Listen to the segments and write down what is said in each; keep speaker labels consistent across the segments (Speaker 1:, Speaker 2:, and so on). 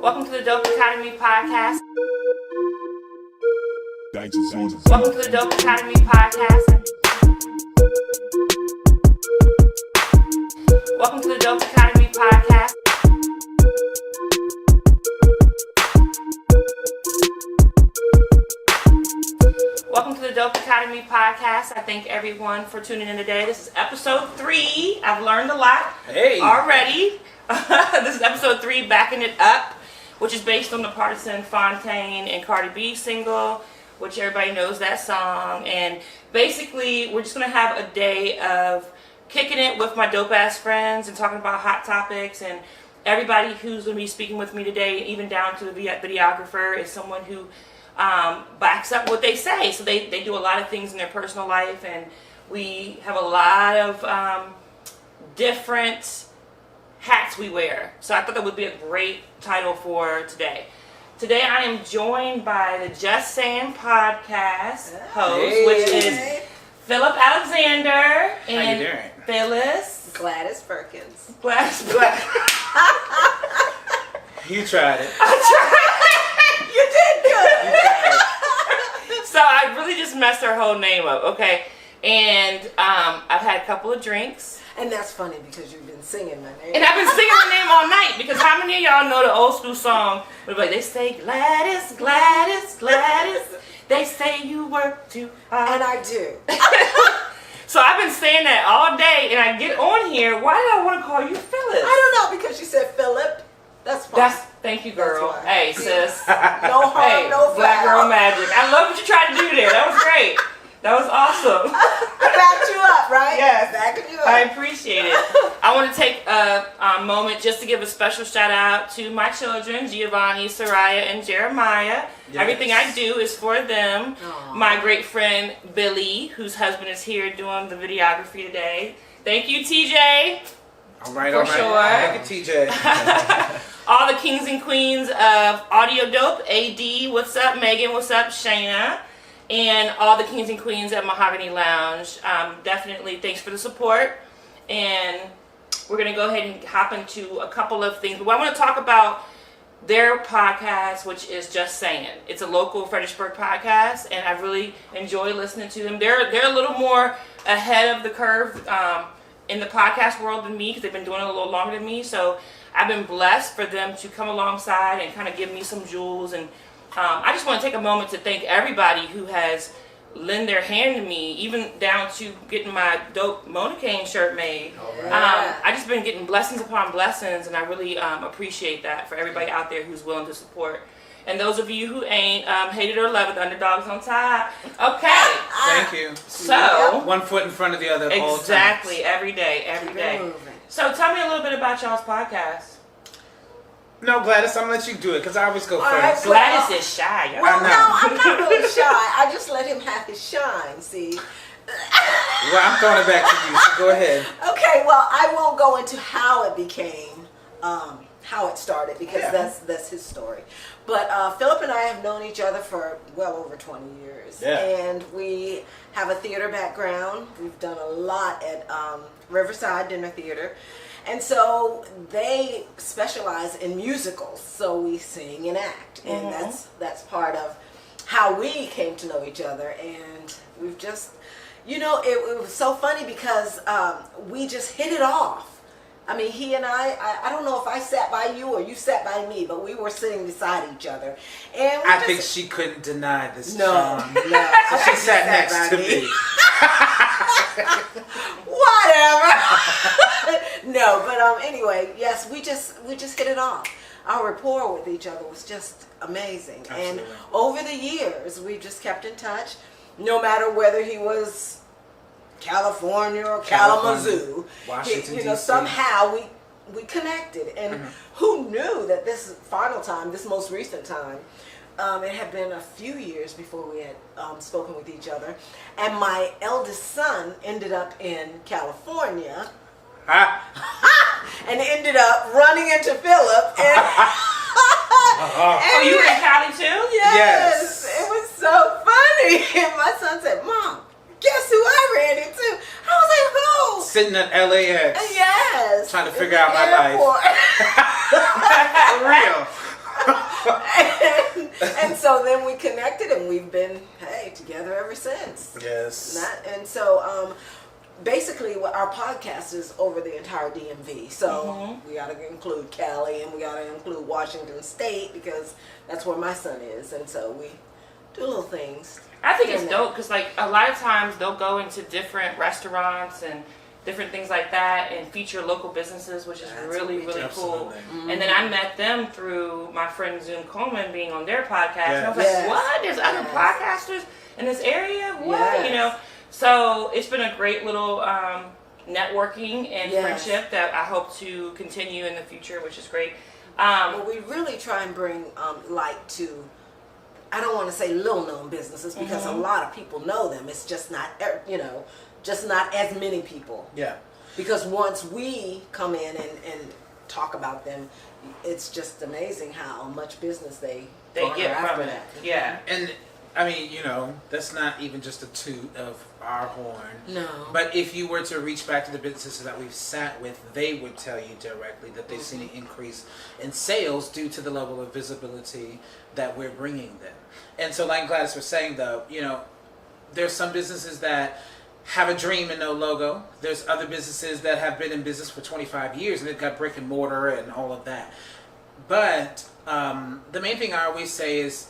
Speaker 1: Welcome to the Dope Academy Podcast.
Speaker 2: Welcome
Speaker 1: Welcome to the Dope Academy Podcast. Welcome to the Dope Academy Podcast. Welcome to the Dope Academy Podcast. I thank everyone for tuning in today. This is episode 3. I've learned a lot already. This is episode 3, Backin It Up, which is based on the Partisan Fontaine and Cardi B single, which everybody knows that song. And basically, we're just going to have a day of kicking it with my dope-ass friends and talking about hot topics. And everybody who's going to be speaking with me today, even down to the videographer, is someone who backs up what they say. So they do a lot of things in their personal life, and we have a lot of different hats we wear. So I thought that would be a great title for today. Today I am joined by the Just Sayn Podcast host, which is Philip Alexander and Phyllis
Speaker 3: Gladys Perkins.
Speaker 1: Gladys.
Speaker 4: You tried it.
Speaker 1: I tried.
Speaker 3: You did good.
Speaker 1: So I really just messed her whole name up, okay? And I've had a couple of drinks.
Speaker 3: And that's funny because you've been singing my name.
Speaker 1: And I've been singing the name all night because how many of y'all know the old school song? Where like they say Gladys, Gladys, Gladys. They say you work too hard.
Speaker 3: And I do.
Speaker 1: So I've been saying that all day, and I get on here. Why did I want to call you Phyllis?
Speaker 3: I don't know, because you said Philip. That's fine.
Speaker 1: Thank you, girl.
Speaker 3: That's
Speaker 1: Hey, sis.
Speaker 3: No harm, no foul.
Speaker 1: Black girl magic. I love what you tried to do there. That was great. That was awesome.
Speaker 3: I backed you up, right?
Speaker 1: Yes.
Speaker 3: Backing you up.
Speaker 1: I appreciate it. I want to take a moment just to give a special shout out to my children, Giovanni, Soraya, and Jeremiah. Yes. Everything I do is for them. Aww. My great friend, Billy, whose husband is here doing the videography today. Thank you, TJ.
Speaker 4: All right.
Speaker 1: Sure.
Speaker 4: Thank you, TJ.
Speaker 1: All the kings and queens of Audio Dope, AD, what's up? Megan, what's up? Shayna. And all the kings and queens at Mahogany Lounge. Definitely thanks for the support. And we're going to go ahead and hop into a couple of things. But I want to talk about their podcast, which is Just Sayn. It's a local Fredericksburg podcast, and I really enjoy listening to them. They're a little more ahead of the curve in the podcast world than me, because they've been doing it a little longer than me. So I've been blessed for them to come alongside and kind of give me some jewels. And I just want to take a moment to thank everybody who has lend their hand to me, even down to getting my dope Mona Kane shirt made. Right. I just been getting blessings upon blessings, and I really appreciate that for everybody out there who's willing to support. And those of you who ain't, hated or loved, the underdogs on top. Okay.
Speaker 4: Thank you.
Speaker 1: So
Speaker 4: one foot in front of the other.
Speaker 1: Exactly. Every day. So tell me a little bit about y'all's podcast.
Speaker 4: No, Gladys, I'm gonna let you do it because I always go first.
Speaker 1: Right, Gladys is shy.
Speaker 3: Well, no, I'm not really shy. I just let him have his shine, see.
Speaker 4: Well, I'm throwing it back to you, so go ahead.
Speaker 3: Okay, well, I won't go into how it became, how it started, because that's his story. But Philip and I have known each other for well over 20 years.
Speaker 4: Yeah.
Speaker 3: And we have a theater background. We've done a lot at Riverside Dinner Theater. And so they specialize in musicals, so we sing and act, and that's part of how we came to know each other. And we've just, it was so funny because we just hit it off. I mean, he and I don't know if I sat by you or you sat by me, but we were sitting beside each other. And
Speaker 4: I think she couldn't deny this.
Speaker 3: No.
Speaker 4: So she sat next to me.
Speaker 3: Whatever. No, but anyway, yes, we just hit it off. Our rapport with each other was just amazing. Absolutely. And over the years, we just kept in touch, no matter whether he was California or Kalamazoo.
Speaker 4: Washington, D.C.
Speaker 3: Somehow we connected. And who knew that this final time, this most recent time, it had been a few years before we had spoken with each other. And my eldest son ended up in California. And ended up running into Philip. And
Speaker 1: oh, you were in Cali too?
Speaker 3: Yes. It was so funny. And my son said, "Mom, guess who I ran into?" I was like, "Who?"
Speaker 4: Sitting at LAX.
Speaker 3: Yes.
Speaker 4: Trying to figure out my life. For real.
Speaker 3: so then we connected, and we've been together ever since.
Speaker 4: Yes.
Speaker 3: And so basically, our podcast is over the entire DMV. So we got to include Cali, and we got to include Washington State, because that's where my son is, and so we do little things.
Speaker 1: I think it's dope because, like, a lot of times they'll go into different restaurants and different things like that and feature local businesses, which is really cool. And then I met them through my friend Zoom Coleman being on their podcast. And I was like, what? There's other podcasters in this area? What? You know? So it's been a great little networking and friendship that I hope to continue in the future, which is great.
Speaker 3: Well, we really try and bring light to, I don't want to say little known businesses, because a lot of people know them. It's just not, just not as many people.
Speaker 4: Yeah.
Speaker 3: Because once we come in and talk about them, it's just amazing how much business they
Speaker 1: get from it. Yeah.
Speaker 4: And I mean, that's not even just a toot of our horn.
Speaker 3: No.
Speaker 4: But if you were to reach back to the businesses that we've sat with, they would tell you directly that they've seen an increase in sales due to the level of visibility that we're bringing them. And so, like Gladys was saying, though, there's some businesses that have a dream and no logo. There's other businesses that have been in business for 25 years and they've got brick and mortar and all of that. But the main thing I always say is,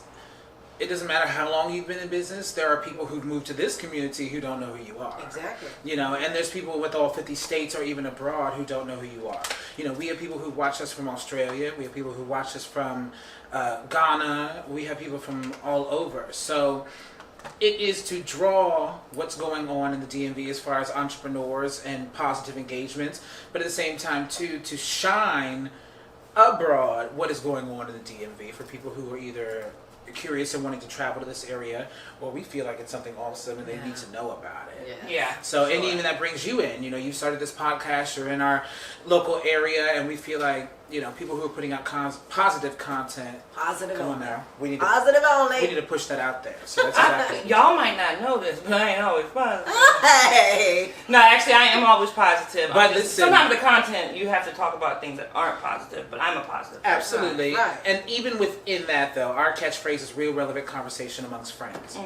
Speaker 4: it doesn't matter how long you've been in business. There are people who've moved to this community who don't know who you are.
Speaker 3: Exactly.
Speaker 4: And there's people with all 50 states or even abroad who don't know who you are. We have people who watch us from Australia. We have people who watch us from Ghana. We have people from all over. So it is to draw what's going on in the DMV as far as entrepreneurs and positive engagements, but at the same time, too, to shine abroad what is going on in the DMV for people who are either curious and wanting to travel to this area, or we feel like it's something awesome and they need to know about it. So and even that brings you in. You started this podcast, you're in our local area, and we feel like people who are putting out positive content.
Speaker 3: Positive
Speaker 4: come
Speaker 3: only.
Speaker 4: on now, we need
Speaker 3: positive only.
Speaker 4: We need to push that out there. So that's exactly.
Speaker 1: Y'all might not know this, but I ain't always positive.
Speaker 3: Hey.
Speaker 1: No, actually, I am always positive.
Speaker 4: But listen,
Speaker 1: sometimes the content you have to talk about things that aren't positive, but I'm a positive.
Speaker 4: Absolutely.
Speaker 3: Right.
Speaker 4: And even within that, though, our catchphrase is real relevant conversation amongst friends.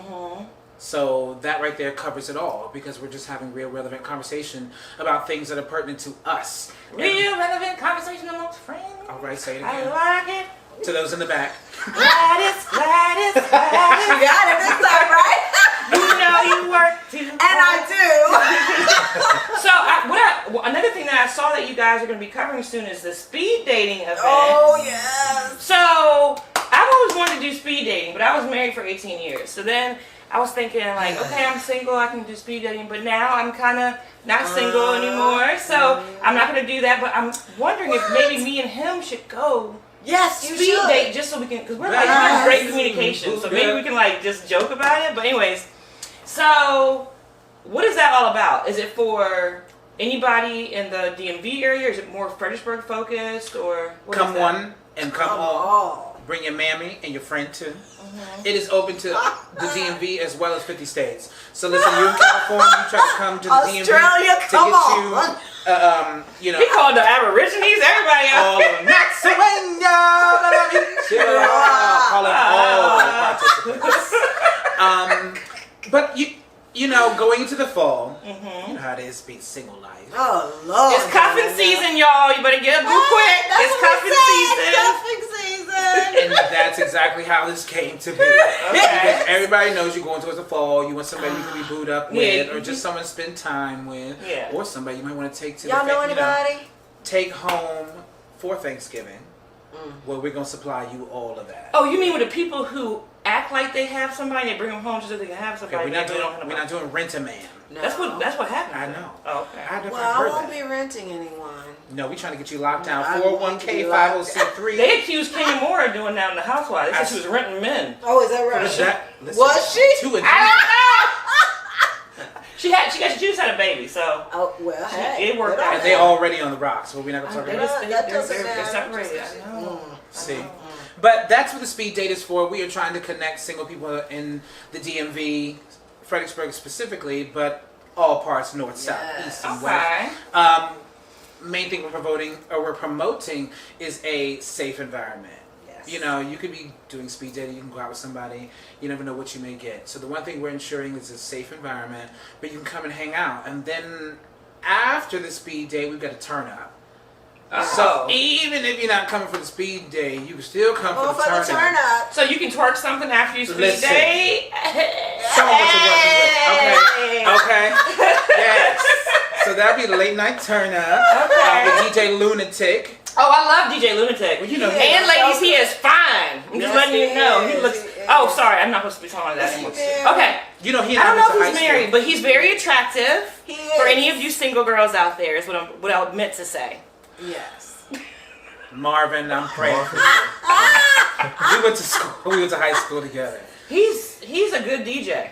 Speaker 4: So that right there covers it all, because we're just having real relevant conversation about things that are pertinent to us.
Speaker 1: Real relevant conversation amongst friends.
Speaker 4: All right, say it
Speaker 1: I
Speaker 4: again.
Speaker 1: like it.
Speaker 4: To those in the back.
Speaker 1: Gladys.
Speaker 3: You got it this time, right?
Speaker 1: You work too.
Speaker 3: And I do.
Speaker 1: So another thing that I saw that you guys are going to be covering soon is the speed dating event.
Speaker 3: Oh, yes.
Speaker 1: So I've always wanted to do speed dating, but I was married for 18 years. So then I was thinking, like, okay, I'm single, I can do speed dating, but now I'm kind of not single anymore, so I'm not going to do that. But I'm wondering if maybe me and him should go
Speaker 3: you
Speaker 1: speed
Speaker 3: should.
Speaker 1: date, just so we can, because we're like we're great communication, so maybe we can like just joke about it. But anyways, so what is that all about? Is it for anybody in the DMV area? Or is it more Fredericksburg focused, or what
Speaker 4: Come
Speaker 1: is that?
Speaker 4: one and come all. Bring your mammy and your friend too. It is open to the DMV as well as 50 states. So listen, you're in California, you try to come to the
Speaker 3: Australia,
Speaker 4: DMV
Speaker 3: come
Speaker 4: to
Speaker 3: on.
Speaker 4: get you,
Speaker 1: He called the Aborigines, everybody out.
Speaker 4: all of them. Not call them all participants. But going into the fall, you know how it is being single life.
Speaker 3: Oh, Lord.
Speaker 1: It's cuffing season, y'all. You better get up quick. It's cuffing season.
Speaker 3: Cuffing season.
Speaker 4: And that's exactly how this came to be. Because everybody knows you're going towards the fall. You want somebody you can be booed up with, or just someone to spend time with, or somebody you might want to take to
Speaker 3: Y'all know anybody?
Speaker 4: take home for Thanksgiving. Well, we're going to supply you all of that.
Speaker 1: Oh, you mean with the people who act like they have somebody, they bring them home just so they can have somebody?
Speaker 4: Okay, we're not doing Rent-A-Man.
Speaker 3: No.
Speaker 1: That's what happened.
Speaker 4: I know.
Speaker 1: Oh, okay.
Speaker 4: I've
Speaker 3: I
Speaker 4: heard
Speaker 3: won't
Speaker 4: that.
Speaker 3: be renting anyone.
Speaker 4: No, we're trying to get you locked down.
Speaker 3: I
Speaker 4: 401k,
Speaker 3: won't be
Speaker 4: 503.
Speaker 1: They accused Kenya Moore of doing that in the Housewives. They said she was renting men.
Speaker 3: Oh, is that right? Was she?
Speaker 1: She just had a baby, so
Speaker 3: Oh, well, hey.
Speaker 1: it worked out.
Speaker 4: And they already on the rocks. Well, we're not going to talk
Speaker 1: They
Speaker 4: about
Speaker 1: just-
Speaker 4: that.
Speaker 3: That
Speaker 1: they're
Speaker 3: doesn't matter.
Speaker 1: separated. I know.
Speaker 4: See. But that's what the speed date is for. We are trying to connect single people in the DMV, Fredericksburg specifically, but all parts, north, south, east, and
Speaker 1: Okay.
Speaker 4: west. Main thing we're promoting is a safe environment. You know, you could be doing speed dating, you can go out with somebody, you never know what you may get. So the one thing we're ensuring is a safe environment, but you can come and hang out. And then after the speed date, we've got to turn up. So even if you're not coming for the speed date, you can still come for the turn up.
Speaker 1: So you can twerk something after you speed date?
Speaker 4: Show them what you're working with. Okay. Yes. So that'll be the late night turn up. With DJ Lunatic.
Speaker 1: Oh, I love DJ Lunatic.
Speaker 4: Well, you know,
Speaker 1: and ladies, he is fine. I'm just letting you know. He looks. Oh, sorry, I'm not supposed to be talking about that anymore. Okay.
Speaker 4: You know, he.
Speaker 1: I don't know if he's married, but he's very attractive. He is. For any of you single girls out there, is what I meant to say.
Speaker 3: Yes.
Speaker 4: Marvin, I'm praying for you. We went to school. We went to high school together.
Speaker 1: He's a good DJ.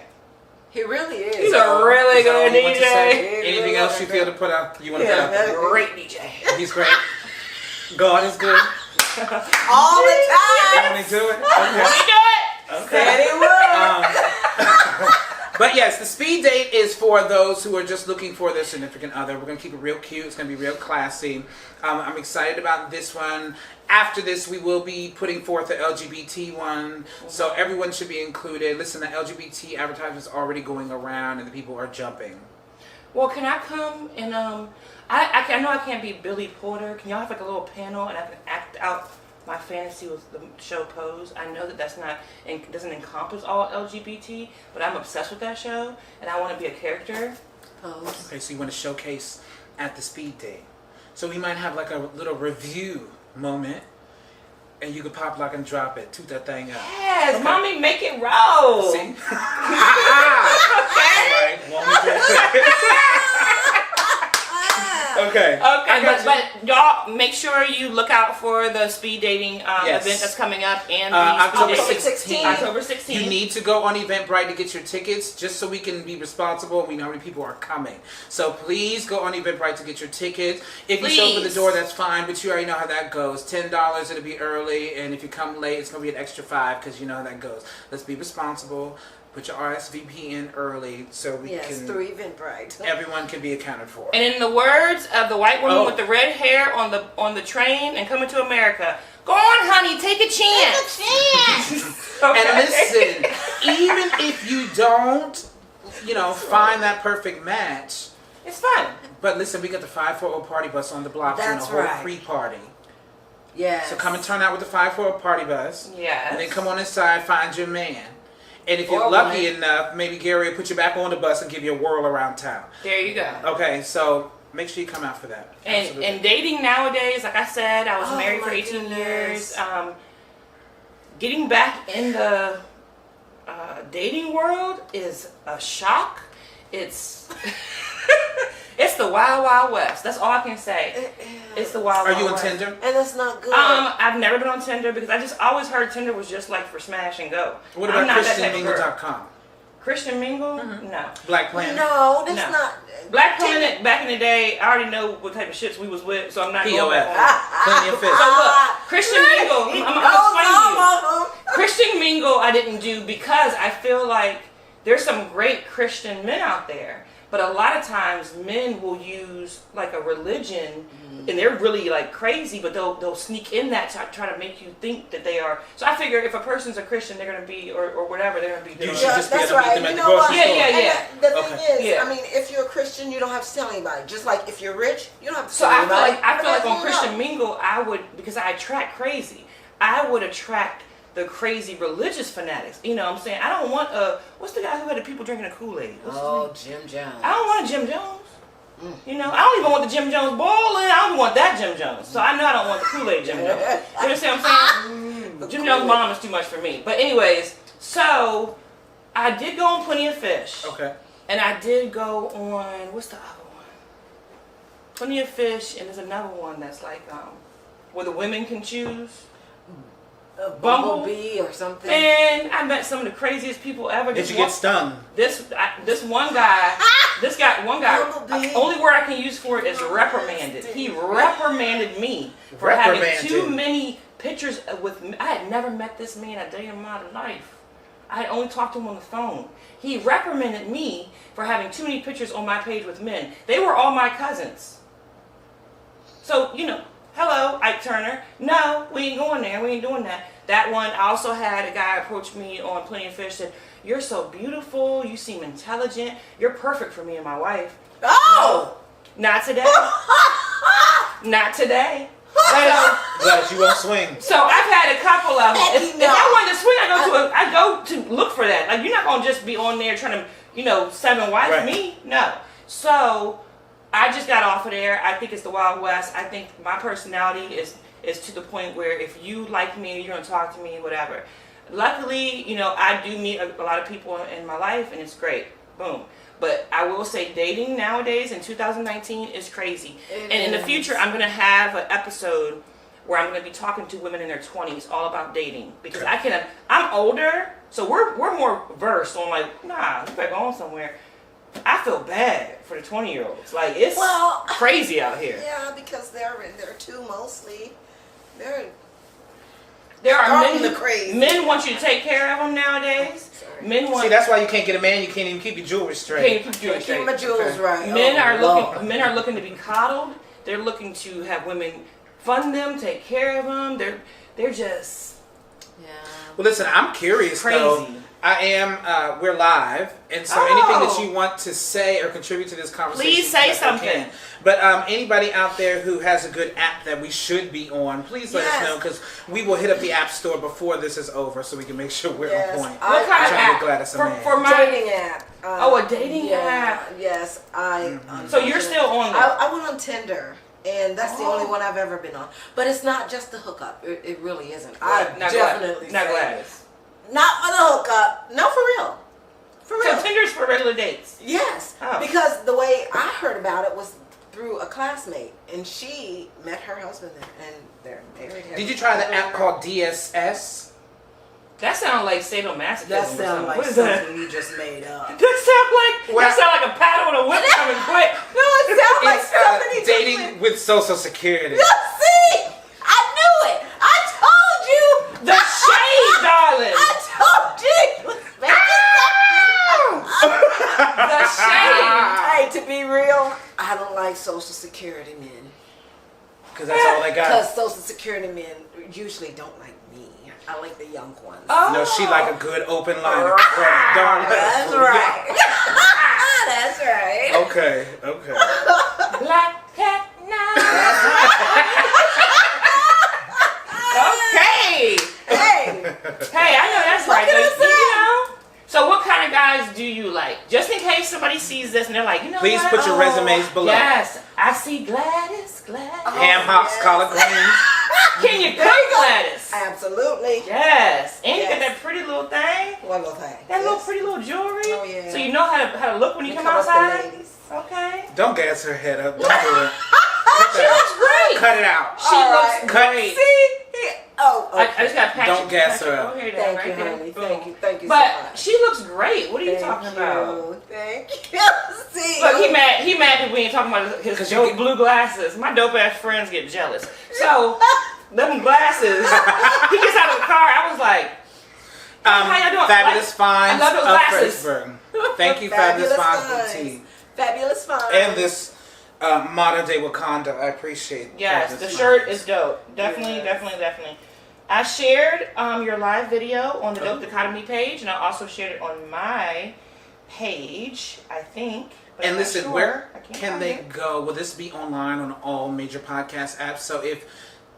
Speaker 3: He really is.
Speaker 1: He's a really good DJ.
Speaker 4: Anything else you feel to put out? You want to put out?
Speaker 1: Great DJ.
Speaker 4: He's great. God is good.
Speaker 3: All the time.
Speaker 4: When he do it.
Speaker 1: Okay. When he do it.
Speaker 3: Okay. Said he would.
Speaker 4: But yes, the speed date is for those who are just looking for their significant other. We're going to keep it real cute. It's going to be real classy. I'm excited about this one. After this, we will be putting forth the LGBT one. So everyone should be included. Listen, the LGBT advertisement is already going around and the people are jumping.
Speaker 1: Well, can I come and I know I can't be Billy Porter. Can y'all have like a little panel and I can act out my fantasy with the show Pose? I know that doesn't encompass all LGBT, but I'm obsessed with that show and I want to be a character.
Speaker 3: Pose.
Speaker 4: Okay, so you want to showcase at the speed date. So we might have like a little review moment and you could pop, lock, and drop it. Toot that thing up.
Speaker 1: Yes, okay. Mommy, make it roll.
Speaker 4: See?
Speaker 1: Okay.
Speaker 4: All right, Okay.
Speaker 1: But y'all make sure you look out for the speed dating event that's coming up and
Speaker 4: October 16th.
Speaker 1: October 16th.
Speaker 4: You need to go on Eventbrite to get your tickets, just so we can be responsible and we know how many people are coming. So please go on Eventbrite to get your tickets. If you show up at the door, that's fine, but you already know how that goes. $10, it'll be early, and if you come late, it's going to be an extra $5 because you know how that goes. Let's be responsible. Put your RSVP in early so we can.
Speaker 3: through Eventbrite.
Speaker 4: Everyone can be accounted for.
Speaker 1: And in the words of the white woman with the red hair on the train and Coming to America, go on, honey, take a chance.
Speaker 3: Take a chance.
Speaker 1: Okay.
Speaker 4: And listen, even if you don't, find that perfect match,
Speaker 1: it's fun.
Speaker 4: But listen, we got the 540 party bus on the block doing a whole free party.
Speaker 3: Yeah.
Speaker 4: So come and turn out with the 540 party bus.
Speaker 1: Yeah.
Speaker 4: And then come on inside, find your man. And if you're lucky enough, maybe Gary will put you back on the bus and give you a whirl around town.
Speaker 1: There you go.
Speaker 4: Okay, so make sure you come out for that.
Speaker 1: And dating nowadays, like I said, I was married for 18 years. Getting back in the dating world is a shock. It's it's the wild, wild west. That's all I can say. It's the wild, wild west.
Speaker 4: Are you on Tinder?
Speaker 3: And that's not good.
Speaker 1: I've never been on Tinder because I just always heard Tinder was just like for smash and go.
Speaker 4: What about ChristianMingle.com?
Speaker 1: Christian Mingle?
Speaker 3: Mm-hmm.
Speaker 1: No.
Speaker 4: Black Planet?
Speaker 3: No, that's not.
Speaker 1: Black Planet, back in the day, I already know what type of shits we was with, so I'm not going
Speaker 4: POF.
Speaker 1: back.
Speaker 4: Plenty of fish.
Speaker 1: So look, Christian Mingle, I'm explaining to you. Christian Mingle I didn't do because I feel like there's some great Christian men out there. But a lot of times men will use like a religion and they're really like crazy, but they'll sneak in that to try to make you think that they are. So I figure if a person's a Christian, they're going to be, or whatever, they're going to be doing.
Speaker 4: You should just be able to meet them at the
Speaker 3: what?
Speaker 4: grocery store.
Speaker 1: Yeah.
Speaker 3: The thing is, I mean, if you're a Christian, you don't have to tell anybody. Just like if you're rich, you don't have to tell anybody.
Speaker 1: I feel like on Christian Mingle, I would, because I attract crazy, I would attract the crazy religious fanatics. You know what I'm saying? I don't want what's the guy who had the people drinking the Kool-Aid?
Speaker 3: Jim Jones.
Speaker 1: I don't want a Jim Jones. You know, I don't even want the Jim Jones bowling. I don't want that Jim Jones. So I know I don't want the Kool-Aid Jim Jones. You understand what I'm saying? Jim Jones' mom is too much for me. But anyways, so I did go on Plenty of Fish.
Speaker 4: Okay.
Speaker 1: And I did go on, what's the other one? Plenty of Fish, and there's another one that's like where the women can choose.
Speaker 3: Bumblebee or something.
Speaker 1: And I met some of the craziest people ever.
Speaker 4: Did you get stung?
Speaker 1: This one guy, only word I can use for it is reprimanded. He reprimanded me for having too many pictures with me. I had never met this man a day in my life. I had only talked to him on the phone. He reprimanded me for having too many pictures on my page with men. They were all my cousins. So, hello, Ike Turner. No, we ain't going there. We ain't doing that. that one. I also had a guy approach me on Plenty of Fish, said, "You're so beautiful. You seem intelligent. You're perfect for me and my wife."
Speaker 3: Oh!
Speaker 1: No, not today. Not today.
Speaker 4: Glad you won't swing.
Speaker 1: So I've had a couple of them.
Speaker 3: Heck
Speaker 1: If
Speaker 3: no.
Speaker 1: I wanted to swing, I go to look for that. Like, you're not gonna just be on there trying to, seven wives
Speaker 4: Right.
Speaker 1: me. No. So I just got off of there. I think it's the Wild West. I think my personality is to the point where if you like me, you're gonna talk to me, whatever. Luckily, I do meet a lot of people in my life, and it's great. Boom. But I will say dating nowadays in 2019 is crazy. And in the future, I'm going to have an episode where I'm going to be talking to women in their 20s all about dating. Because I'm older, so we're more versed on like, nah, you better go on somewhere. I feel bad for the 20-year-olds. Like, it's crazy out here.
Speaker 3: Yeah, because they're too mostly.
Speaker 1: There are
Speaker 3: starting the craze.
Speaker 1: men want you to take care of them nowadays. Men want.
Speaker 4: See, that's why you can't get a man. You can't even keep your jewelry straight.
Speaker 1: Can't keep jewelry straight.
Speaker 3: Keep my jewels right.
Speaker 1: Men
Speaker 3: Lord.
Speaker 1: Men are looking to be coddled. They're looking to have women fund them, take care of them. They're just
Speaker 4: Well, listen, I'm curious though.
Speaker 1: crazy.
Speaker 4: I am. We're live, and so anything that you want to say or contribute to this conversation,
Speaker 1: Please say
Speaker 4: you definitely
Speaker 1: something.
Speaker 4: can. But anybody out there who has a good app that we should be on, please let us know, because we will hit up the app store before this is over, so we can make sure we're on point.
Speaker 1: What kind of
Speaker 4: trying to
Speaker 1: app?
Speaker 4: get Gladys a man.
Speaker 1: For my
Speaker 3: dating app.
Speaker 1: a dating app.
Speaker 3: Yes,
Speaker 1: So you're still on there?
Speaker 3: I went on Tinder. And that's the only one I've ever been on. But it's not just the hookup. It really isn't.
Speaker 1: Not
Speaker 3: definitely
Speaker 1: not
Speaker 3: say-
Speaker 1: Gladys.
Speaker 3: Not for the hookup. No, for real. For real.
Speaker 1: So Tinder's for regular dates.
Speaker 3: Yes.
Speaker 1: Oh.
Speaker 3: Because the way I heard about it was through a classmate. And she met her husband there. And they're married.
Speaker 4: Did you try the app called DSS?
Speaker 1: That sounds like sadomasochism.
Speaker 3: That
Speaker 1: or
Speaker 3: sounds
Speaker 1: something.
Speaker 3: like
Speaker 1: What is
Speaker 3: something
Speaker 1: that?
Speaker 3: you just made up.
Speaker 1: That sound like a paddle and a whip coming quick.
Speaker 3: No, it sounds like
Speaker 4: It's
Speaker 3: something he just
Speaker 4: dating
Speaker 3: made.
Speaker 4: with Social Security.
Speaker 3: See? I knew it. I told you.
Speaker 1: The shade, darling.
Speaker 3: I told you.
Speaker 1: The shade.
Speaker 3: Hey, to be real, I don't like Social Security men.
Speaker 4: Because that's all they got.
Speaker 3: Because Social Security men usually don't like me. I like the young ones.
Speaker 1: Oh.
Speaker 4: No, she like a good open line of credit. Don't let her
Speaker 3: That's
Speaker 4: fool you.
Speaker 3: right. That's right.
Speaker 4: Okay.
Speaker 1: Black cat now.
Speaker 3: That's right.
Speaker 1: Okay.
Speaker 3: Hey.
Speaker 1: Hey, I know that's right.
Speaker 3: can I
Speaker 1: But, so what kind of guys do you like? Just in case somebody sees this and they're like,
Speaker 4: Please
Speaker 1: what?
Speaker 4: put your resumes below.
Speaker 1: Yes, I see Gladys.
Speaker 4: Ham hocks,
Speaker 3: yes.
Speaker 4: collard greens.
Speaker 1: Can you cook, Gladys?
Speaker 3: Absolutely.
Speaker 1: Yes. And you got
Speaker 3: Yes.
Speaker 1: that pretty little thing.
Speaker 3: One little thing.
Speaker 1: That little
Speaker 3: Yes.
Speaker 1: pretty little jewelry.
Speaker 3: Oh, yeah.
Speaker 1: So you know how to look when you come
Speaker 3: up the
Speaker 1: outside?
Speaker 3: ladies.
Speaker 1: Okay.
Speaker 4: Don't gas her head up. Don't do it.
Speaker 1: She looks great.
Speaker 4: Cut it out.
Speaker 1: She
Speaker 3: All
Speaker 1: looks
Speaker 3: right.
Speaker 1: great.
Speaker 3: See? Oh, okay.
Speaker 1: I just got to pat
Speaker 4: Don't
Speaker 1: you-
Speaker 4: gas
Speaker 1: pat
Speaker 4: her
Speaker 1: you
Speaker 4: up.
Speaker 1: over here,
Speaker 3: Thank
Speaker 1: right
Speaker 3: you,
Speaker 1: there.
Speaker 3: honey.
Speaker 1: Boom.
Speaker 3: Thank you so
Speaker 1: But
Speaker 3: much.
Speaker 1: she looks great. What are you talking about?
Speaker 3: Thank you. See?
Speaker 1: Look, he mad that we ain't talking about his
Speaker 4: 'Cause you
Speaker 1: dope
Speaker 4: get-
Speaker 1: blue glasses. My dope ass friends get jealous. So, them glasses, he gets out of the car, I was like, how y'all doing?
Speaker 4: Fabulous
Speaker 1: Like,
Speaker 4: Finds
Speaker 1: I love those
Speaker 4: of
Speaker 1: glasses.
Speaker 4: Fredericksburg. Thank you, Fabulous Finds Boutique.
Speaker 3: Fabulous Finds.
Speaker 4: And this modern day Wakanda. I appreciate
Speaker 1: yes,
Speaker 4: Fabulous
Speaker 1: the
Speaker 4: Finds.
Speaker 1: shirt is dope. Definitely,
Speaker 3: Yes.
Speaker 1: definitely. I shared your live video on the Dope Dichotomy page, and I also shared it on my page, I think. But
Speaker 4: And
Speaker 1: I'm not
Speaker 4: listen,
Speaker 1: sure.
Speaker 4: where
Speaker 1: I can't
Speaker 4: can
Speaker 1: find
Speaker 4: they
Speaker 1: it.
Speaker 4: go? Will this be online on all major podcast apps? So if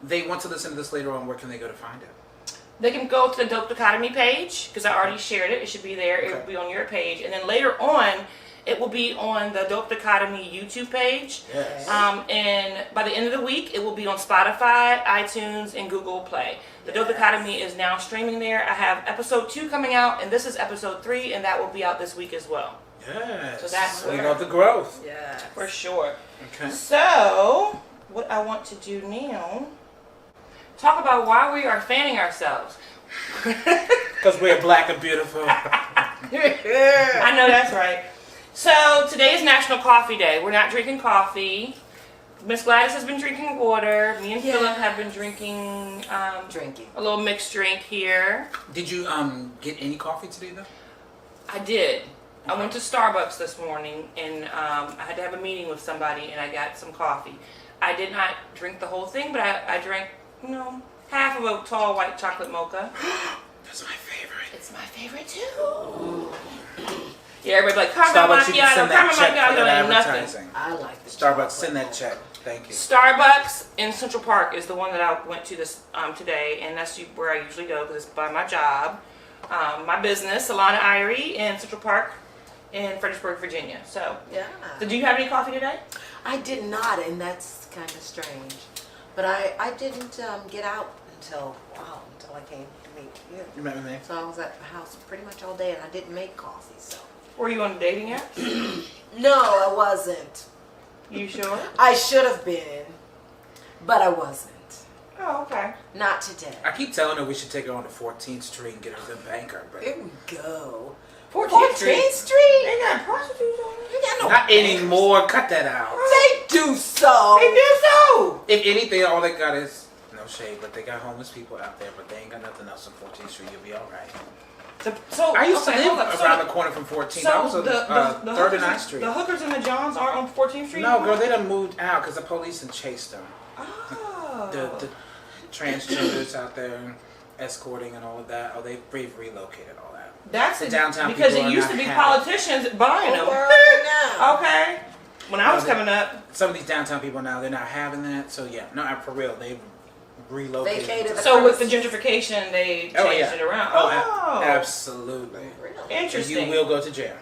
Speaker 4: they want to listen to this later on, where can they go to find it?
Speaker 1: They can go to the Dope Dichotomy page, because I already shared it. It should be there. It will be on your page. And then later on, it will be on the Dope Dichotomy YouTube page.
Speaker 4: Yes.
Speaker 1: And by the end of the week, it will be on Spotify, iTunes, and Google Play. The Dope Dichotomy is now streaming there. I have episode 2 coming out, and this is episode 3, and that will be out this week as well.
Speaker 4: Yes.
Speaker 1: So that's
Speaker 4: we
Speaker 1: where-
Speaker 4: love the growth.
Speaker 3: Yeah.
Speaker 1: For sure.
Speaker 4: Okay.
Speaker 1: So, what I want to do now, talk about why we are fanning ourselves.
Speaker 4: Because we're black and beautiful.
Speaker 1: I know that's right. So today is National Coffee Day. We're not drinking coffee. Miss Gladys has been drinking water. Me and
Speaker 3: Yeah.
Speaker 1: Philip have been drinking
Speaker 3: Drinking.
Speaker 1: a little mixed drink here.
Speaker 4: Did you get any coffee today though?
Speaker 1: I did. I went to Starbucks this morning and I had to have a meeting with somebody and I got some coffee. I did not drink the whole thing, but I drank, half of a tall white chocolate mocha.
Speaker 4: That's my favorite.
Speaker 1: It's my favorite too. Yeah, everybody like caramel
Speaker 4: Starbucks, you can
Speaker 1: macchiato,
Speaker 4: send that
Speaker 1: caramel
Speaker 4: check for
Speaker 1: macchiato,
Speaker 4: that
Speaker 1: ain't nothing.
Speaker 4: advertising.
Speaker 3: I like the
Speaker 4: Starbucks,
Speaker 3: chocolate
Speaker 4: send that
Speaker 3: mocha.
Speaker 4: check. Thank you.
Speaker 1: Starbucks in Central Park is the one that I went to this today, and that's where I usually go because it's by my job, my business, Salon Irie in Central Park in Fredericksburg, Virginia. So,
Speaker 3: Yeah.
Speaker 1: Did you have any coffee today?
Speaker 3: I did not, and that's kind of strange. But I didn't get out until I came to meet you.
Speaker 4: You met with me?
Speaker 3: So I was at the house pretty much all day, and I didn't make coffee. So
Speaker 1: Were you on a dating app?
Speaker 3: no, I wasn't.
Speaker 1: You sure?
Speaker 3: I should have been, but I wasn't.
Speaker 1: Oh, okay.
Speaker 3: Not today.
Speaker 4: I keep telling her we should take her on to 14th Street and get her to banker, but
Speaker 3: Here we go.
Speaker 1: 14th Street.
Speaker 3: 14th Street?
Speaker 1: They got prostitutes on it.
Speaker 3: You got no
Speaker 4: not
Speaker 3: bankers.
Speaker 4: anymore. Cut that out.
Speaker 3: They do so.
Speaker 1: They do so.
Speaker 4: If anything, all they got is no shade, but they got homeless people out there, but they ain't got nothing else on 14th Street. You'll be all right.
Speaker 1: So
Speaker 4: I used to
Speaker 1: hold
Speaker 4: live
Speaker 1: up.
Speaker 4: around the corner from 14th.
Speaker 1: So
Speaker 4: I was on
Speaker 1: the
Speaker 4: 3rd and
Speaker 1: hookers-
Speaker 4: 9th Street.
Speaker 1: The hookers and the Johns aren't on 14th Street?
Speaker 4: No,
Speaker 1: anymore?
Speaker 4: girl, they done moved out because the police and chased them.
Speaker 1: Oh.
Speaker 4: The transgenders out there escorting and all of that. Oh, they've relocated all that.
Speaker 1: That's
Speaker 4: The downtown
Speaker 1: because
Speaker 4: people
Speaker 1: it
Speaker 4: are
Speaker 1: used
Speaker 4: not
Speaker 1: to be
Speaker 4: happy.
Speaker 1: politicians buying them.
Speaker 3: Where are they now?
Speaker 1: Okay. When I was
Speaker 4: No, they-
Speaker 1: coming up,
Speaker 4: Some of these downtown people now, they're not having that. So yeah, no, for real, they've relocated.
Speaker 3: Vacated the
Speaker 1: so with the
Speaker 3: premises.
Speaker 1: gentrification, they changed
Speaker 4: Oh, yeah.
Speaker 1: it around.
Speaker 4: Oh,
Speaker 1: Oh,
Speaker 4: absolutely.
Speaker 3: Really?
Speaker 4: And
Speaker 1: interesting.
Speaker 4: you will go to jail.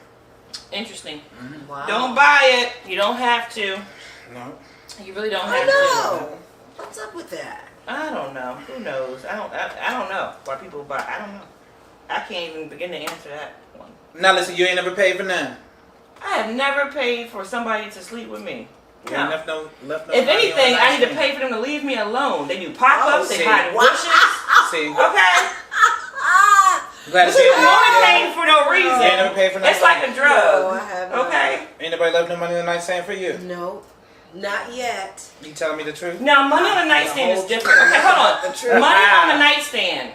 Speaker 1: Interesting.
Speaker 3: Wow.
Speaker 1: Don't buy it. You don't have to.
Speaker 4: No.
Speaker 1: You really don't
Speaker 3: I
Speaker 1: have to.
Speaker 3: know. What's up with that?
Speaker 1: I don't know. Who knows? I don't know why people buy. I don't know. I can't even begin to answer that one.
Speaker 4: Now listen, you ain't never paid for none.
Speaker 1: I have never paid for somebody to sleep with me.
Speaker 4: You
Speaker 1: No.
Speaker 4: ain't left no
Speaker 1: If
Speaker 4: money
Speaker 1: anything,
Speaker 4: on
Speaker 1: I need to
Speaker 4: that
Speaker 1: pay for them to leave me alone. They do pop-ups. They
Speaker 4: see.
Speaker 1: hide in
Speaker 3: Wow.
Speaker 1: bushes.
Speaker 4: See,
Speaker 1: Okay.
Speaker 4: glad to
Speaker 1: This
Speaker 4: see
Speaker 1: is
Speaker 4: you.
Speaker 1: only paying for no reason.
Speaker 4: You ain't never paid for
Speaker 1: It's
Speaker 4: nothing.
Speaker 1: like a drug.
Speaker 3: No, I have not.
Speaker 1: Okay.
Speaker 4: Ain't nobody left no money on the nightstand for you.
Speaker 3: No, not yet.
Speaker 4: You telling me the truth?
Speaker 1: Now, money on the nightstand is
Speaker 3: whole
Speaker 1: different.
Speaker 3: truth.
Speaker 1: Okay, hold
Speaker 3: The
Speaker 1: on.
Speaker 3: truth.
Speaker 1: Money on the nightstand.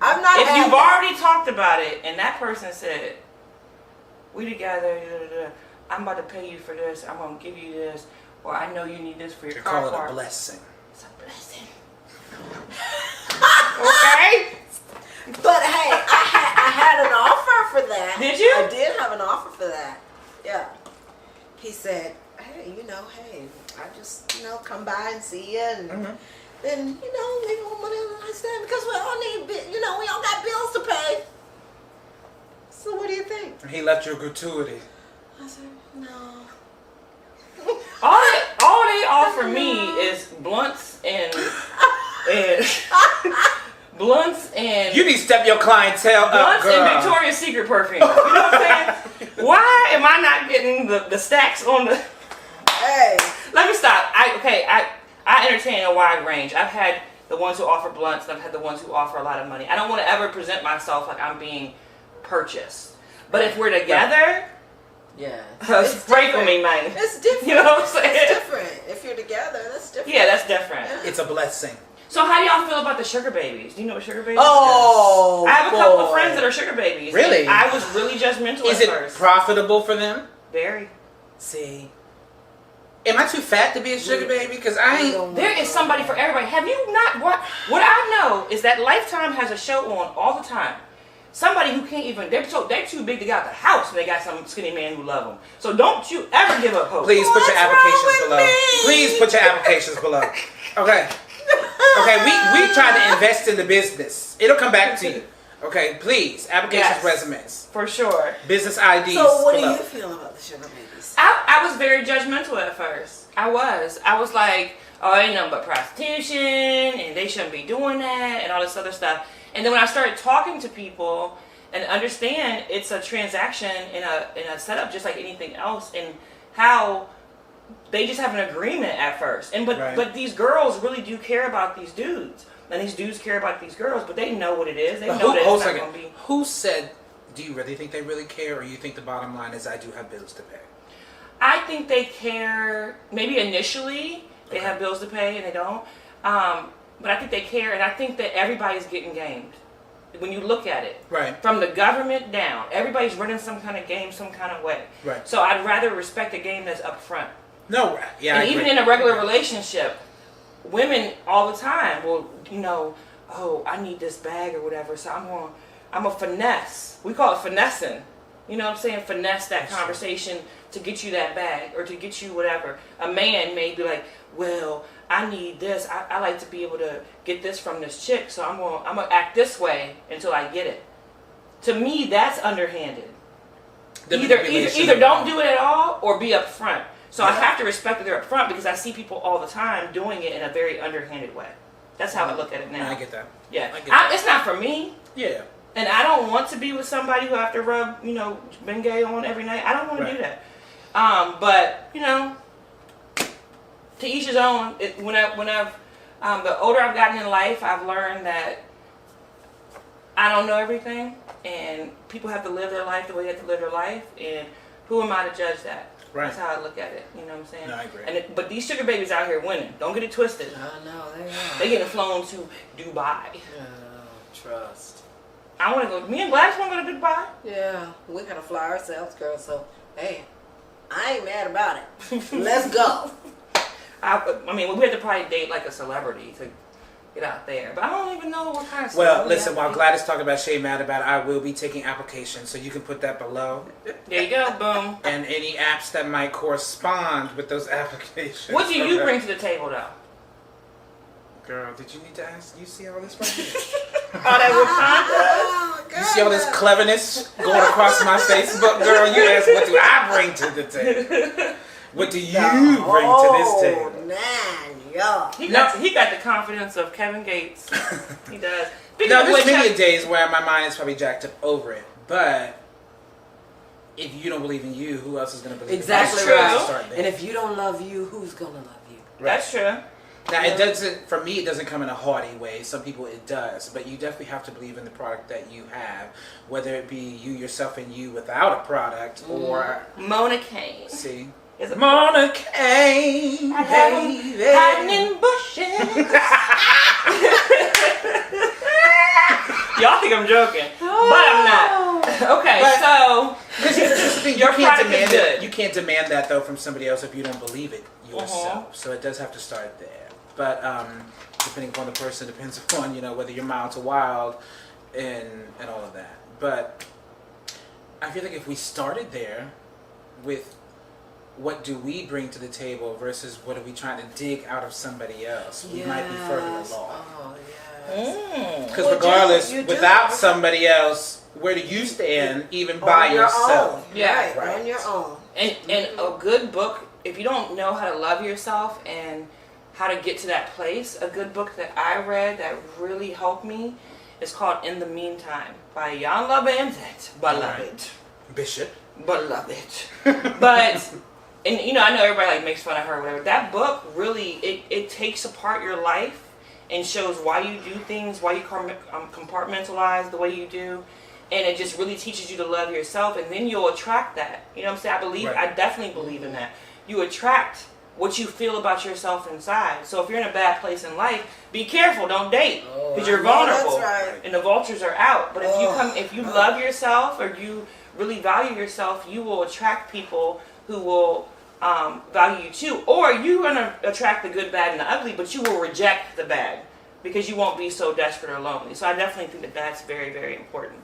Speaker 3: I'm not.
Speaker 1: If
Speaker 3: had
Speaker 1: you've
Speaker 3: that.
Speaker 1: already talked about it and that person said, we together, I'm about to pay you for this, I'm going to give you this, or I know you need this for your
Speaker 4: You
Speaker 1: car
Speaker 4: call it
Speaker 1: part.
Speaker 4: a blessing.
Speaker 1: It's a blessing. Okay?
Speaker 3: But hey, I had an offer for that.
Speaker 1: Did you?
Speaker 3: I did have an offer for that. Yeah. He said, hey, I just, come by and see you, and then, leave a little money on the nightstand because we all need, we all got bills to pay. So what do you think?
Speaker 4: He left you a gratuity.
Speaker 3: I said, no.
Speaker 1: All they offer me is blunts and blunts and
Speaker 4: You need to step your clientele up,
Speaker 1: blunts
Speaker 4: girl.
Speaker 1: and Victoria's Secret perfume. You know what I'm saying? Why am I not getting the stacks on the?
Speaker 3: Hey.
Speaker 1: Let me stop. I entertain a wide range. I've had the ones who offer blunts, and I've had the ones who offer a lot of money. I don't want to ever present myself like I'm being purchased. But if we're together,
Speaker 3: Yeah.
Speaker 1: spray for me, man.
Speaker 3: It's different.
Speaker 1: You know what I'm saying?
Speaker 3: It's different. If you're together, that's different.
Speaker 1: Yeah, that's different.
Speaker 4: It's a blessing.
Speaker 1: So how do y'all feel about the sugar babies? Do you know what sugar babies
Speaker 3: Oh,
Speaker 1: I have a couple of
Speaker 3: boy.
Speaker 1: friends that are sugar babies.
Speaker 4: Really?
Speaker 1: And I was really judgmental
Speaker 4: Is
Speaker 1: at
Speaker 4: it
Speaker 1: first.
Speaker 4: profitable for them?
Speaker 1: Very.
Speaker 3: See.
Speaker 4: Am I too fat to be a sugar baby? Because I ain't.
Speaker 1: There is somebody for everybody. Have you not what I know is that Lifetime has a show on all the time. Somebody who can't even they're too big to get out the house and they got some skinny man who love them. So don't you ever give up hope.
Speaker 4: Please put your
Speaker 3: What's wrong
Speaker 4: applications
Speaker 3: with
Speaker 4: below.
Speaker 3: me?
Speaker 4: Please put your applications below. Okay. Okay, we try to invest in the business. It'll come back to you. Okay, please. Applications,
Speaker 1: Yes.
Speaker 4: resumes,
Speaker 1: For sure.
Speaker 4: business IDs.
Speaker 3: So what do
Speaker 4: below.
Speaker 3: you feel about the sugar babies?
Speaker 1: I was very judgmental at first. I was like, oh, ain't nothing but prostitution, and they shouldn't be doing that, and all this other stuff. And then when I started talking to people and understand it's a transaction in a setup just like anything else, and how they just have an agreement at first. And
Speaker 4: Right.
Speaker 1: but these girls really do care about these dudes, and these dudes care about these girls, but they know what it is. They
Speaker 4: But
Speaker 1: know that
Speaker 4: hold
Speaker 1: it's
Speaker 4: on
Speaker 1: not
Speaker 4: a
Speaker 1: going
Speaker 4: second.
Speaker 1: to be.
Speaker 4: Who said? Do you really think they really care, or you think the bottom line is I do have bills to pay?
Speaker 1: I think they care. Maybe initially they have bills to pay and they don't, but I think they care, and I think that everybody's getting gamed. When you look at it,
Speaker 4: Right.
Speaker 1: from the government down, everybody's running some kind of game, some kind of way.
Speaker 4: Right.
Speaker 1: So I'd rather respect a game that's up front.
Speaker 4: No. Yeah.
Speaker 1: And
Speaker 4: I
Speaker 1: even
Speaker 4: agree.
Speaker 1: in a regular relationship, women all the time will, oh, I need this bag or whatever, so I'm a finesse. We call it finessing. You know what I'm saying? Finesse that conversation to get you that bag or to get you whatever. A man may be like, well, I need this. I like to be able to get this from this chick, so I'm gonna act this way until I get it. To me, that's underhanded. Either don't do it at all or be upfront. So I have to respect that they're upfront because I see people all the time doing it in a very underhanded way. That's how I look at it now.
Speaker 4: I get that.
Speaker 1: Yeah,
Speaker 4: I get that.
Speaker 1: it's not for me.
Speaker 4: Yeah.
Speaker 1: And I don't want to be with somebody who I have to rub, Bengay on every night. I don't want to do that. But to each his own. The older I've gotten in life, I've learned that I don't know everything, and people have to live their life the way they have to live their life. And who am I to judge that?
Speaker 4: Right.
Speaker 1: That's how I look at it. You know what I'm saying?
Speaker 4: No, I agree.
Speaker 1: But these sugar babies out here winning. Don't get it twisted.
Speaker 3: I know they are.
Speaker 1: They getting flown to Dubai.
Speaker 3: Trust.
Speaker 1: I want to go. Me and Gladys want to go to Dubai.
Speaker 3: Yeah, we gotta fly ourselves, girl. So hey, I ain't mad about it. Let's go.
Speaker 1: I mean, we have to probably date like a celebrity to get out there, but I don't even know what kind of.
Speaker 4: Well, listen. While Gladys talking about Shay mad about it, I will be taking applications, so you can put that below.
Speaker 1: There you go, boom.
Speaker 4: And any apps that might correspond with those applications.
Speaker 1: What do you bring to the table, though?
Speaker 4: Girl, did you need to ask? You see all this right here?
Speaker 1: All that
Speaker 4: You see all this cleverness going across my Facebook, girl? You asked, what do I bring to the table? What do you bring to this table?
Speaker 1: He got the confidence of Kevin Gates. He does.
Speaker 4: Now, there's many days where my mind is probably jacked up over it, but if you don't believe in you, who else is going to believe in you?
Speaker 3: Exactly
Speaker 1: right.
Speaker 3: And if you don't love you, who's going to love you?
Speaker 4: Right.
Speaker 1: That's true.
Speaker 4: Now, it doesn't, for me, it doesn't come in a haughty way. Some people it does, but you definitely have to believe in the product that you have, whether it be you yourself and you without a product or
Speaker 1: Mona Kane.
Speaker 4: See,
Speaker 1: It's
Speaker 4: Mona Kane,
Speaker 1: I have 'em hiding in bushes. Y'all think I'm joking, but I'm not. Okay, so
Speaker 4: your
Speaker 1: product is good.
Speaker 4: You can't demand that though from somebody else if you don't believe it yourself. So it does have to start there. But depending upon the person, depends upon whether you're mild to wild and all of that. But I feel like if we started there with what do we bring to the table versus what are we trying to dig out of somebody else, we might be further along.
Speaker 3: Oh, yes.
Speaker 4: Because regardless, without somebody else, where do you stand even by yourself?
Speaker 1: Yeah,
Speaker 3: right. On your own.
Speaker 1: And a good book, if you don't know how to love yourself and how to get to that place, a good book that I read that really helped me is called In the Meantime by Jan Beloved.
Speaker 4: Bishop.
Speaker 1: Beloved. But, and I know everybody makes fun of her or whatever. That book really, it takes apart your life and shows why you do things, why you compartmentalize the way you do. And it just really teaches you to love yourself, and then you'll attract that. You know what I'm saying? I definitely believe in that. You attract what you feel about yourself inside. So if you're in a bad place in life, be careful. Don't date because you're vulnerable, and the vultures are out. But if you love yourself or you really value yourself, you will attract people who will value you too. Or you're gonna attract the good, bad, and the ugly, but you will reject the bad because you won't be so desperate or lonely. So I definitely think that that's very, very important.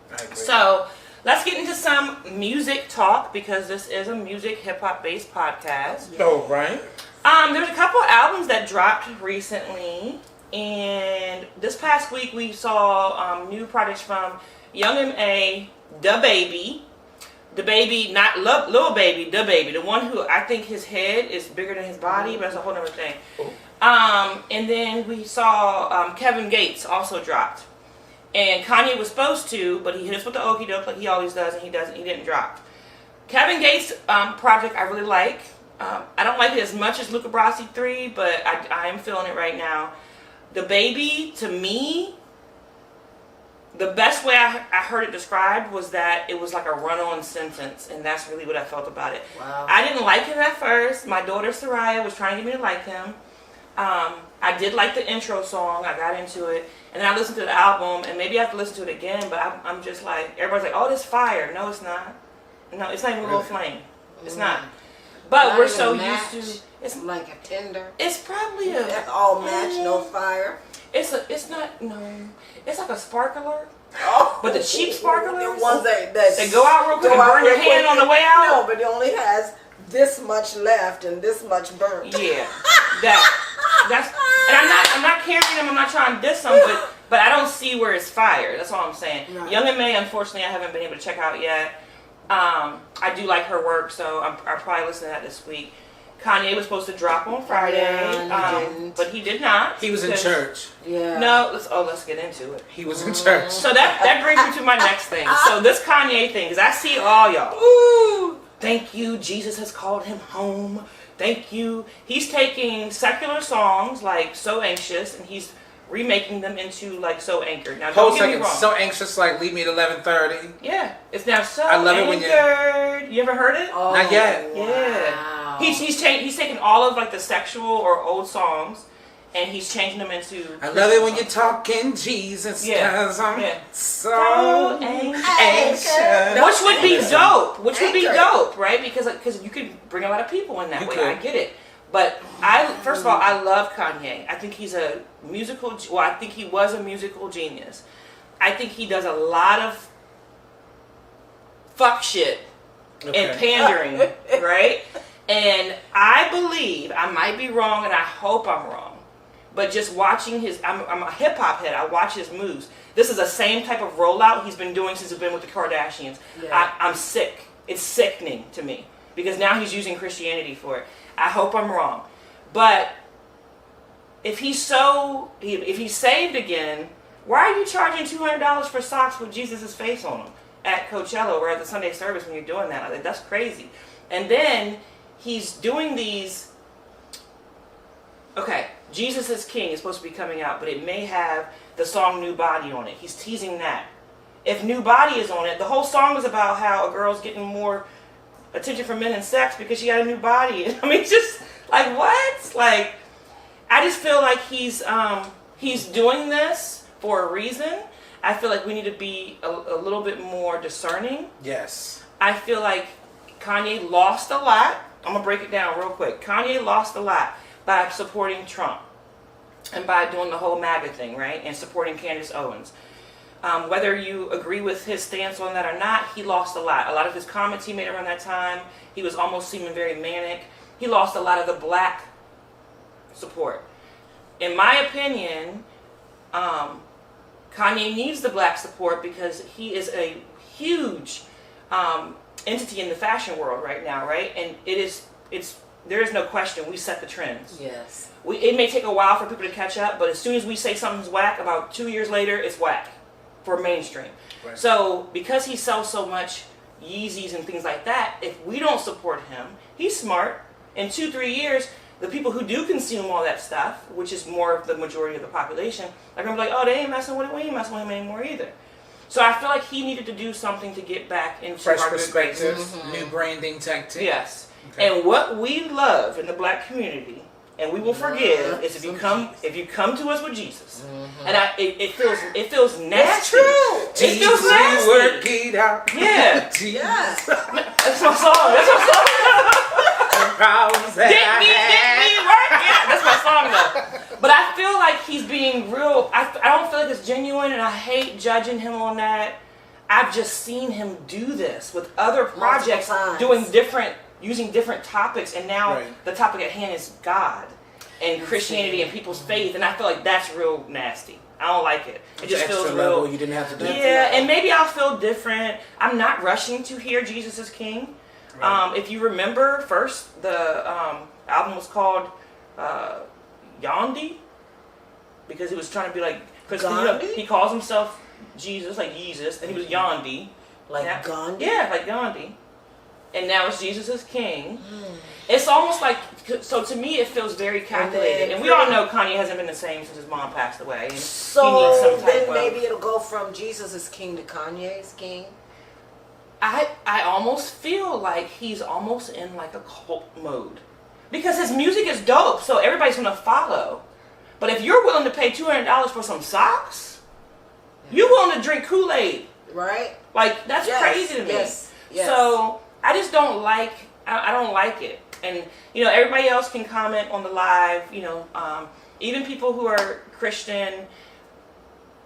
Speaker 4: I agree.
Speaker 1: So let's get into some music talk because this is a music hip hop based podcast.
Speaker 4: Oh, right.
Speaker 1: There's a couple albums that dropped recently, and this past week we saw new projects from Young M.A., the baby, not Lil Baby, the one who I think his head is bigger than his body, but that's a whole other thing. And then we saw Kevin Gates also dropped. And Kanye was supposed to, but he hit us with the okie doke like he always does, and he didn't drop. Kevin Gates' project I really like. I don't like it as much as Luca Brasi 3, but I am feeling it right now. The Baby, to me, the best way I heard it described was that it was like a run-on sentence, and that's really what I felt about it.
Speaker 3: Wow.
Speaker 1: I didn't like him at first. My daughter Soraya was trying to get me to like him. I did like the intro song. I got into it. And then I listened to the album, and maybe I have to listen to it again, but I'm just like, everybody's like, oh, this fire. No, it's not. No, it's not even a little flame. It's not. But
Speaker 3: Not
Speaker 1: we're
Speaker 3: even
Speaker 1: so
Speaker 3: a match,
Speaker 1: used to it's
Speaker 3: like a Tinder.
Speaker 1: it's probably a
Speaker 3: That's all match, no fire.
Speaker 1: it's not no. It's like a sparkler.
Speaker 3: Oh,
Speaker 1: But the cheap sparklers?
Speaker 3: the ones that
Speaker 1: They go out real quick and burn your hand on the way out?
Speaker 3: No, but it only has this much left and this much burnt.
Speaker 1: Yeah. That's and I'm not carrying them, I'm not trying to diss them, but I don't see where it's fire. That's all I'm saying.
Speaker 3: Right.
Speaker 1: Young and May, unfortunately I haven't been able to check out yet. I do like her work, so I'll probably listen to that this week. Kanye was supposed to drop on Friday, but he did not.
Speaker 4: He was in church.
Speaker 3: Yeah.
Speaker 1: No, let's get into it.
Speaker 4: He was in church.
Speaker 1: So that brings me to my next thing. So this Kanye thing, because I see all y'all.
Speaker 3: Ooh.
Speaker 1: Thank you, Jesus has called him home. Thank you. He's taking secular songs like So Anxious and he's remaking them into like So Anchored. Now
Speaker 4: Hold
Speaker 1: don't
Speaker 4: a
Speaker 1: get me
Speaker 4: second.
Speaker 1: wrong.
Speaker 4: So anxious, like leave me at 11:30.
Speaker 1: Yeah, it's now So
Speaker 4: I love it
Speaker 1: Anchored.
Speaker 4: when
Speaker 1: you ever heard it?
Speaker 3: Oh,
Speaker 4: Not yet.
Speaker 1: Yeah.
Speaker 3: Wow.
Speaker 1: He's taking all of like the sexual or old songs and he's changing them into.
Speaker 4: I love it when you're talking Jesus, cause I'm so anxious.
Speaker 1: Which would be dope. Which would be
Speaker 3: Anchored.
Speaker 1: dope, right? Because you could bring a lot of people in that
Speaker 4: You
Speaker 1: way.
Speaker 4: could.
Speaker 1: I get it. But first of all, I love Kanye. I think he's a musical. Well, I think he was a musical genius. I think he does a lot of fuck shit and pandering, right? And I believe, I might be wrong, and I hope I'm wrong, but just watching I'm a hip hop head. I watch his moves. This is the same type of rollout he's been doing since he's been with the Kardashians.
Speaker 3: Yeah.
Speaker 1: I'm sick. It's sickening to me because now he's using Christianity for it. I hope I'm wrong, but if he's saved again, why are you charging $200 for socks with Jesus' face on them at Coachella or at the Sunday service when you're doing that? Like, that's crazy. And then he's doing these. Okay, Jesus is King is supposed to be coming out, but it may have the song New Body on it. He's teasing that. If New Body is on it, the whole song is about how a girl's getting more attention from men and sex because she got a new body. I mean, just like what? Like, I just feel like he's doing this for a reason. I feel like we need to be a little bit more discerning.
Speaker 4: Yes.
Speaker 1: I feel like Kanye lost a lot. I'm gonna break it down real quick. Kanye lost a lot by supporting Trump and by doing the whole MAGA thing, right? And supporting Candace Owens. Whether you agree with his stance on that or not, he lost a lot. A lot of his comments he made around that time, he was almost seeming very manic. He lost a lot of the black support. In my opinion, Kanye needs the black support because he is a huge entity in the fashion world right now, right? And there is no question we set the trends.
Speaker 3: Yes.
Speaker 1: It may take a while for people to catch up, but as soon as we say something's whack, about 2 years later, it's whack for mainstream.
Speaker 4: Right.
Speaker 1: So because he sells so much Yeezys and things like that, if we don't support him, he's smart. In 2-3 years, the people who do consume all that stuff, which is more of the majority of the population, are going to be like, oh, they ain't messing with it. We ain't messing with him anymore either. So I feel like he needed to do something to get back into
Speaker 4: Fresh
Speaker 1: our good
Speaker 4: perspectives,
Speaker 1: graces.
Speaker 4: new branding tactic.
Speaker 1: Yes.
Speaker 4: Okay.
Speaker 1: And what we love in the black community, and we will forgive, is if you come to us with Jesus. And it feels nasty.
Speaker 3: It's true.
Speaker 1: It feels
Speaker 4: Jesus,
Speaker 1: nasty.
Speaker 4: work it out.
Speaker 1: Yeah.
Speaker 3: Yes.
Speaker 1: That's my song. That's my song.
Speaker 4: Problems that
Speaker 1: That's my song though. But I feel like he's being real. I don't feel like it's genuine, and I hate judging him on that. I've just seen him do this with other projects, using different topics, and now the topic at hand is God and Christianity and people's faith, and I feel like that's real nasty. I don't like it. It just feels real.
Speaker 4: level you didn't have to do.
Speaker 1: Yeah, and maybe I'll feel different. I'm not rushing to hear Jesus is King. Right. If you remember, first the album was called Yandi because he was trying to be like, because he calls himself Jesus, like Jesus, and he was Yandi.
Speaker 3: Like Gandhi?
Speaker 1: Yeah, like Gandhi. And now it's Jesus is King. It's almost like, so to me it feels very calculated. And we all know Kanye hasn't been the same since his mom passed away. And
Speaker 3: So
Speaker 1: he needs some type
Speaker 3: then maybe it'll go from Jesus is King to Kanye is King.
Speaker 1: I almost feel like he's almost in like a cult mode. Because his music is dope, so everybody's going to follow. But if you're willing to pay $200 for some socks, you're willing to drink Kool-Aid.
Speaker 3: Right?
Speaker 1: Like, that's crazy to me.
Speaker 3: Yes.
Speaker 1: So, I just don't like, I don't like it. And, you know, everybody else can comment on the live, you know, even people who are Christian.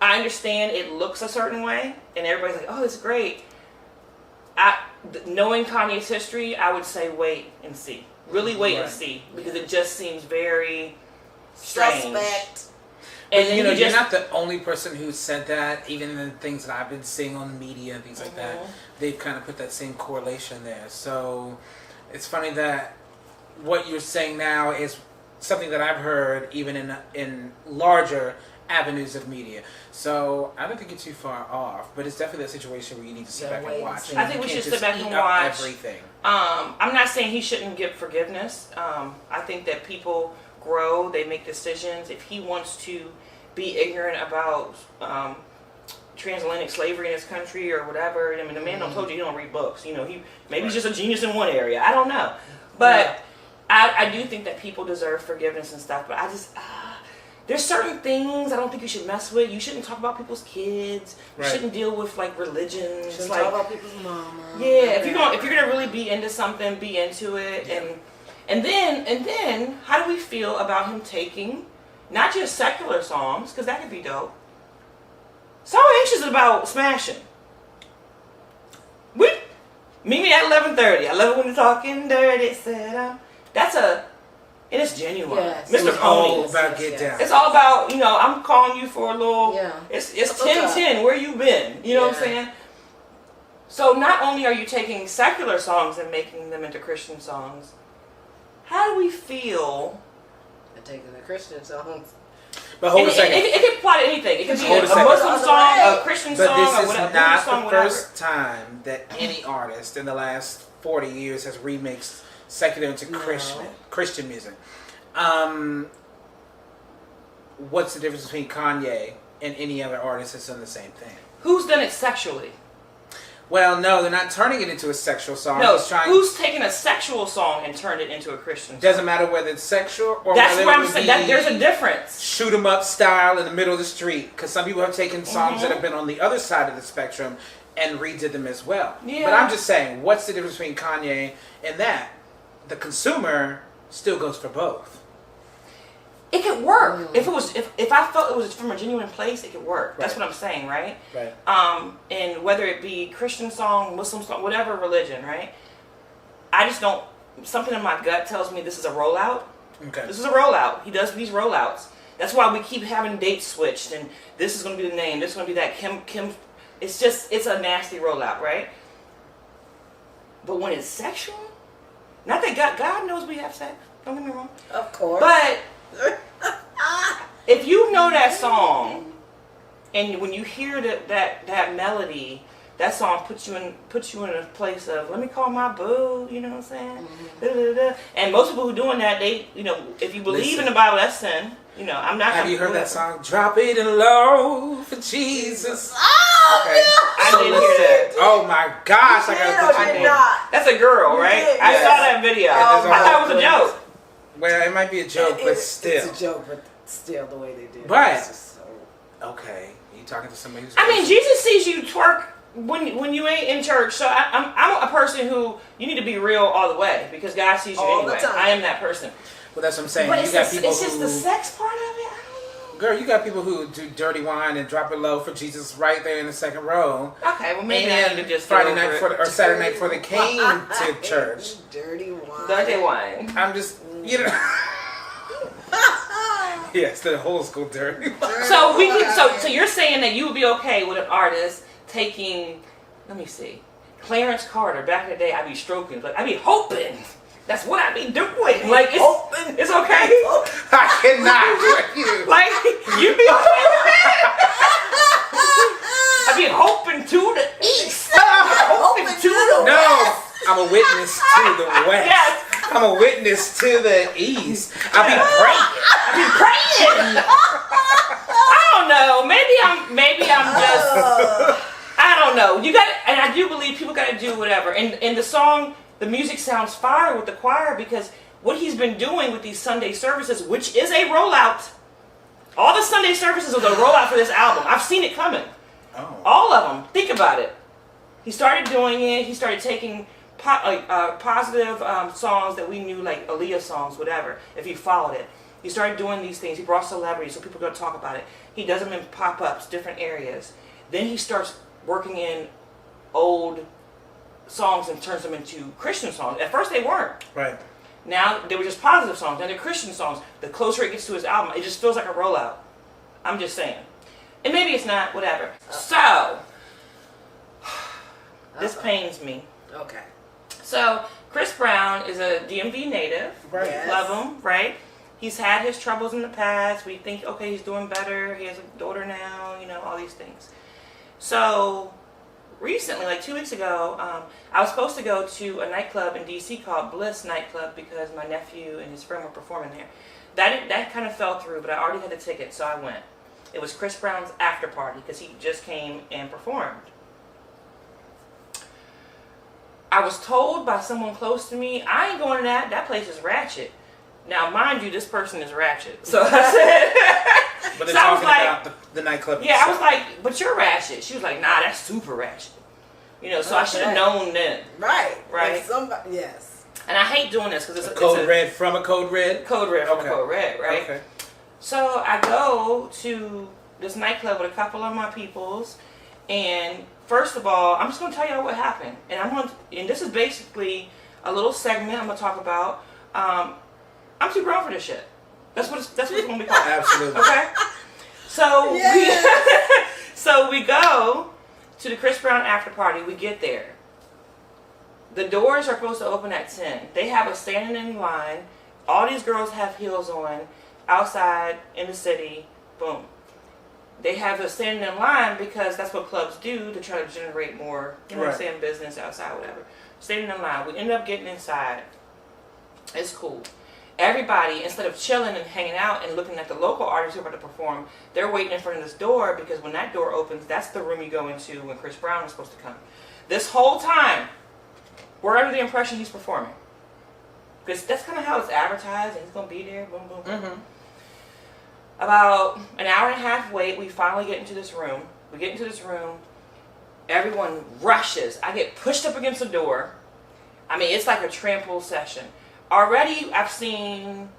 Speaker 1: I understand it looks a certain way, and everybody's like, oh, it's great. Knowing Kanye's history, I would say wait and see. Really wait and see, because it just seems very strange.
Speaker 3: Suspect.
Speaker 1: And then
Speaker 4: you know,
Speaker 1: you
Speaker 4: you're not the only person who said that. Even in the things that I've been seeing on media and things like that, they've kind of put that same correlation there. So it's funny that what you're saying now is something that I've heard even in larger avenues of media. So I don't think you're too far off, but it's definitely that situation where you need to sit back and watch.
Speaker 1: I think we should sit back and watch everything. I'm not saying he shouldn't give forgiveness. I think that people grow, they make decisions. If he wants to be ignorant about transatlantic slavery in this country or whatever, I mean, the man don't told you he don't read books. You know, he's just a genius in one area. I don't know, but I do think that people deserve forgiveness and stuff. But I just there's certain things I don't think you should mess with. You shouldn't talk about people's kids. You shouldn't deal with like religions.
Speaker 3: You shouldn't
Speaker 1: like,
Speaker 3: talk about people's mama.
Speaker 1: Yeah, if you're gonna really be into something, be into it. And then how do we feel about him taking not just secular songs, because that could be dope. So Anxious is about smashing. Meet me at 11:30. I love it when you're talking dirty. Said and it's genuine.
Speaker 3: Yes.
Speaker 1: Mr.
Speaker 4: It's all
Speaker 1: Pony.
Speaker 4: about get down.
Speaker 1: It's all about, you know, I'm calling you for a little.
Speaker 3: Yeah.
Speaker 1: It's 10-10. Where you been? You know what I'm saying? So not only are you taking secular songs and making them into Christian songs, how do we feel?
Speaker 3: They're taking the Christian songs.
Speaker 4: But hold a second.
Speaker 1: It can apply to anything. It can be
Speaker 4: Hold
Speaker 1: a
Speaker 4: a second.
Speaker 1: Muslim song, a Christian
Speaker 4: But
Speaker 1: song,
Speaker 4: this
Speaker 1: or
Speaker 4: is
Speaker 1: whatever.
Speaker 4: not
Speaker 1: song,
Speaker 4: the
Speaker 1: whatever.
Speaker 4: first time that any artist in the last 40 years has remixed secular into Christian music. What's the difference between Kanye and any other artist that's done the same thing?
Speaker 1: Who's done it sexually?
Speaker 4: Well, no, they're not turning it into a sexual song.
Speaker 1: No, who's taken a sexual song and turned it into a Christian song?
Speaker 4: Doesn't matter whether it's sexual or
Speaker 1: That's
Speaker 4: whether
Speaker 1: what
Speaker 4: it
Speaker 1: I'm
Speaker 4: would
Speaker 1: saying.
Speaker 4: be
Speaker 1: There's a difference.
Speaker 4: shoot 'em up style in the middle of the street. Because some people have taken songs that have been on the other side of the spectrum and redid them as well. Yeah. But I'm just saying, what's the difference between Kanye and that? The consumer still goes for both.
Speaker 1: It could work. If I felt it was from a genuine place, it could work. That's what I'm saying, right?
Speaker 4: Right.
Speaker 1: And whether it be Christian song, Muslim song, whatever religion, right? I just don't. Something in my gut tells me this is a rollout.
Speaker 4: Okay.
Speaker 1: This is a rollout. He does these rollouts. That's why we keep having dates switched, and this is going to be the name. This is going to be that Kim. It's a nasty rollout, right? But when it's sexual, not that God knows we have sex. Don't get me wrong.
Speaker 3: Of course.
Speaker 1: But if you know that song, and when you hear that melody, that song puts you in a place of, let me call my boo, you know what I'm saying? Mm-hmm. And most people who doing that, they, you know, if you believe in the Bible, that's sin. You know, I'm not.
Speaker 4: Have you heard that song? Drop it in low for Jesus.
Speaker 3: Oh,
Speaker 4: okay.
Speaker 1: I didn't hear that.
Speaker 4: Oh my gosh! I gotta put you on.
Speaker 1: That's a girl, right? I saw that video. I thought it was a joke.
Speaker 4: Well, it might be a joke, but still.
Speaker 3: It's a joke, but still the way they did it.
Speaker 4: But
Speaker 3: it's just so...
Speaker 4: okay, you talking to somebody who's.
Speaker 1: I mean, Jesus sees you twerk when you ain't in church. So I'm a person who you need to be real all the way because God sees you
Speaker 3: all
Speaker 1: anyway.
Speaker 3: The time.
Speaker 1: I am that person.
Speaker 4: Well, that's what I'm saying.
Speaker 1: But
Speaker 4: you got people
Speaker 1: it's just the sex part of it. I don't know.
Speaker 4: Girl, you got people who do dirty wine and drop it low for Jesus right there in the second row.
Speaker 1: Okay, well maybe I need to just
Speaker 4: Friday night or Saturday night before they came to church.
Speaker 3: Dirty wine.
Speaker 1: Dirty wine.
Speaker 4: I'm just, you know. Yes, the whole school dirty wine.
Speaker 1: So you're saying that you would be okay with an artist taking, let me see, Clarence Carter. Back in the day, I'd be stroking, but I'd be hoping. That's what I be doing. Like it's okay.
Speaker 4: I cannot.
Speaker 1: Like you be okay with that? I be hoping to the east. Hoping to the west.
Speaker 4: I'm a witness to the west.
Speaker 1: Yes.
Speaker 4: I'm a witness to the east. I be praying.
Speaker 1: I don't know. Maybe I'm just. I don't know. You got, and I do believe people got to do whatever. And the song. The music sounds fire with the choir because what he's been doing with these Sunday services, which is a rollout. All the Sunday services are the rollout for this album. I've seen it coming.
Speaker 4: Oh.
Speaker 1: All of them. Think about it. He started doing it. He started taking positive songs that we knew, like Aaliyah songs, whatever. If he followed it, he started doing these things. He brought celebrities, so people are going to talk about it. He does them in pop-ups, different areas. Then he starts working in old songs and turns them into Christian songs. At first they weren't.
Speaker 4: Right.
Speaker 1: Now they were just positive songs. Now they're Christian songs. The closer it gets to his album, it just feels like a rollout. I'm just saying. And maybe it's not, whatever. So, this pains me.
Speaker 3: Okay.
Speaker 1: So, Chris Brown is a DMV native.
Speaker 4: Right.
Speaker 3: Yes.
Speaker 1: Love him, right? He's had his troubles in the past. We think, okay, he's doing better. He has a daughter now, all these things. So, recently, like 2 weeks ago, I was supposed to go to a nightclub in D.C. called Bliss Nightclub because my nephew and his friend were performing there. That kind of fell through, but I already had a ticket, so I went. It was Chris Brown's after party because he just came and performed. I was told by someone close to me, I ain't going to that. That place is ratchet. Now, mind you, this person is ratchet. So I said...
Speaker 4: But they're
Speaker 1: so
Speaker 4: talking about the nightclub
Speaker 1: Yeah,
Speaker 4: itself.
Speaker 1: I was like, but you're ratchet. She was like, nah, that's super ratchet. So I should have known then.
Speaker 3: Right.
Speaker 1: Right.
Speaker 3: Like somebody, yes.
Speaker 1: And I hate doing this because it's
Speaker 4: Code Red from a Code Red?
Speaker 1: Code Red from
Speaker 4: Okay.
Speaker 1: a Code Red, right?
Speaker 4: Okay.
Speaker 1: So I go to this nightclub with a couple of my peoples, and first of all, I'm just going to tell y'all what happened. And this is basically a little segment I'm going to talk about. I'm too grown for this shit. That's what it's going to be called.
Speaker 4: Absolutely.
Speaker 1: Okay? So,
Speaker 3: Yes.
Speaker 1: so we go to the Chris Brown after party. We get there. The doors are supposed to open at 10. They have us standing in line. All these girls have heels on outside in the city. Boom. They have us standing in line because that's what clubs do to try to generate more, what I'm saying, business outside, whatever. Standing in line. We end up getting inside. It's cool. Everybody, instead of chilling and hanging out and looking at the local artists who are about to perform, they're waiting in front of this door because when that door opens, that's the room you go into when Chris Brown is supposed to come. This whole time, we're under the impression he's performing. Because that's kind of how it's advertised, and he's going to be there, boom, boom, boom.
Speaker 4: Mm-hmm.
Speaker 1: About an hour and a half wait, we finally get into this room. We get into this room. Everyone rushes. I get pushed up against the door. I mean, it's like a trample session. Already, I've seen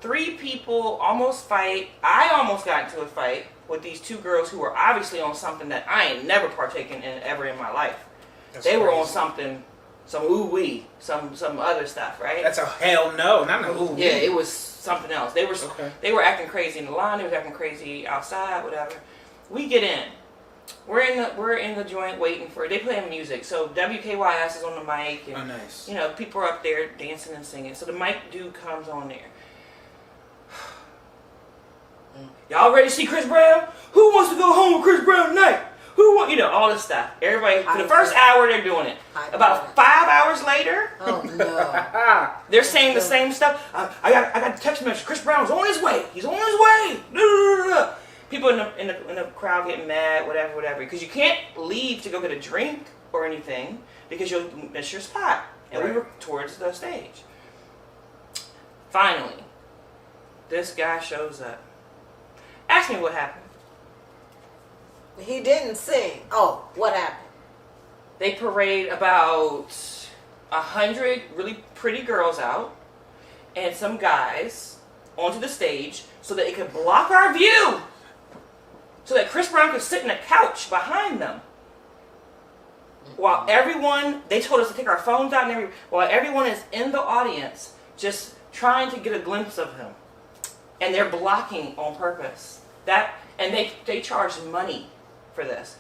Speaker 1: 3 people almost fight. I almost got into a fight with these 2 girls who were obviously on something that I ain't never partaken in ever in my life. They were on something, some ooh-wee, some other stuff, right?
Speaker 4: That's a hell no, not a ooh-wee.
Speaker 1: Yeah, it was something else. They were acting crazy in the line. They were acting crazy outside, whatever. We get in. We're in the joint waiting for. They playing music, so WKYS is on the mic, and
Speaker 4: nice.
Speaker 1: people are up there dancing and singing. So the mic dude comes on there. Y'all ready to see Chris Brown? Who wants to go home with Chris Brown tonight? Who want all this stuff? Everybody for the first hour they're doing it. About 5 hours later,
Speaker 3: Oh no.
Speaker 1: they're saying the same stuff. I got a text message. Chris Brown's on his way. He's on his way. People in the crowd getting mad, whatever. Because you can't leave to go get a drink or anything because you'll miss your spot. And we were towards the stage. Finally, this guy shows up. Ask me what happened.
Speaker 3: He didn't sing. Oh, what happened?
Speaker 1: They parade about 100 really pretty girls out and some guys onto the stage so that it could block our view. So that Chris Brown could sit in a couch behind them. While everyone, they told us to take our phones out and while everyone is in the audience just trying to get a glimpse of him. And they're blocking on purpose. And they charge money for this.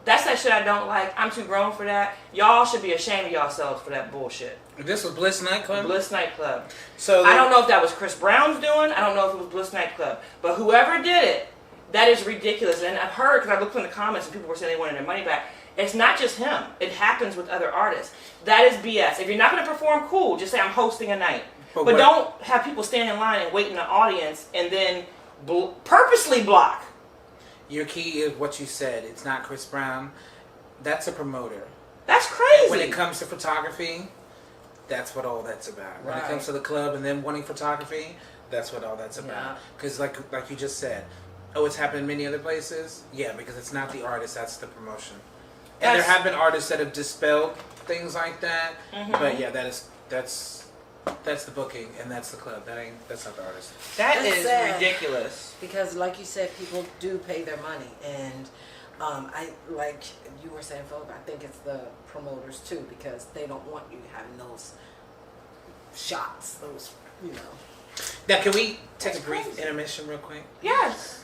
Speaker 1: That's that shit I don't like. I'm too grown for that. Y'all should be ashamed of yourselves for that bullshit.
Speaker 4: This was Bliss Nightclub?
Speaker 1: Bliss Nightclub.
Speaker 4: So
Speaker 1: I don't know if that was Chris Brown's doing. I don't know if it was Bliss Nightclub. But whoever did it, that is ridiculous. And I've heard, because I looked in the comments and people were saying they wanted their money back. It's not just him. It happens with other artists. That is BS. If you're not going to perform, cool. Just say I'm hosting a night. But don't have people stand in line and wait in the audience and then purposely block.
Speaker 4: Your key is what you said. It's not Chris Brown. That's a promoter.
Speaker 1: That's crazy.
Speaker 4: When it comes to photography, that's what all that's about. When it comes to the club and them wanting photography, that's what all that's about. Because like you just said, it's happened in many other places. Yeah, because it's not the artist, that's the promotion. And there have been artists that have dispelled things like that.
Speaker 1: Mm-hmm.
Speaker 4: But yeah, that's the booking and that's the club. That's not the artist.
Speaker 1: That
Speaker 3: That's
Speaker 1: is
Speaker 3: sad.
Speaker 1: ridiculous.
Speaker 3: Because, like you said, people do pay their money, and I like you were saying, Philip. I think it's the promoters too, because they don't want you having those shots, those
Speaker 4: Now, can we take
Speaker 3: That's
Speaker 4: a brief
Speaker 3: crazy.
Speaker 4: intermission real quick?
Speaker 1: Yes.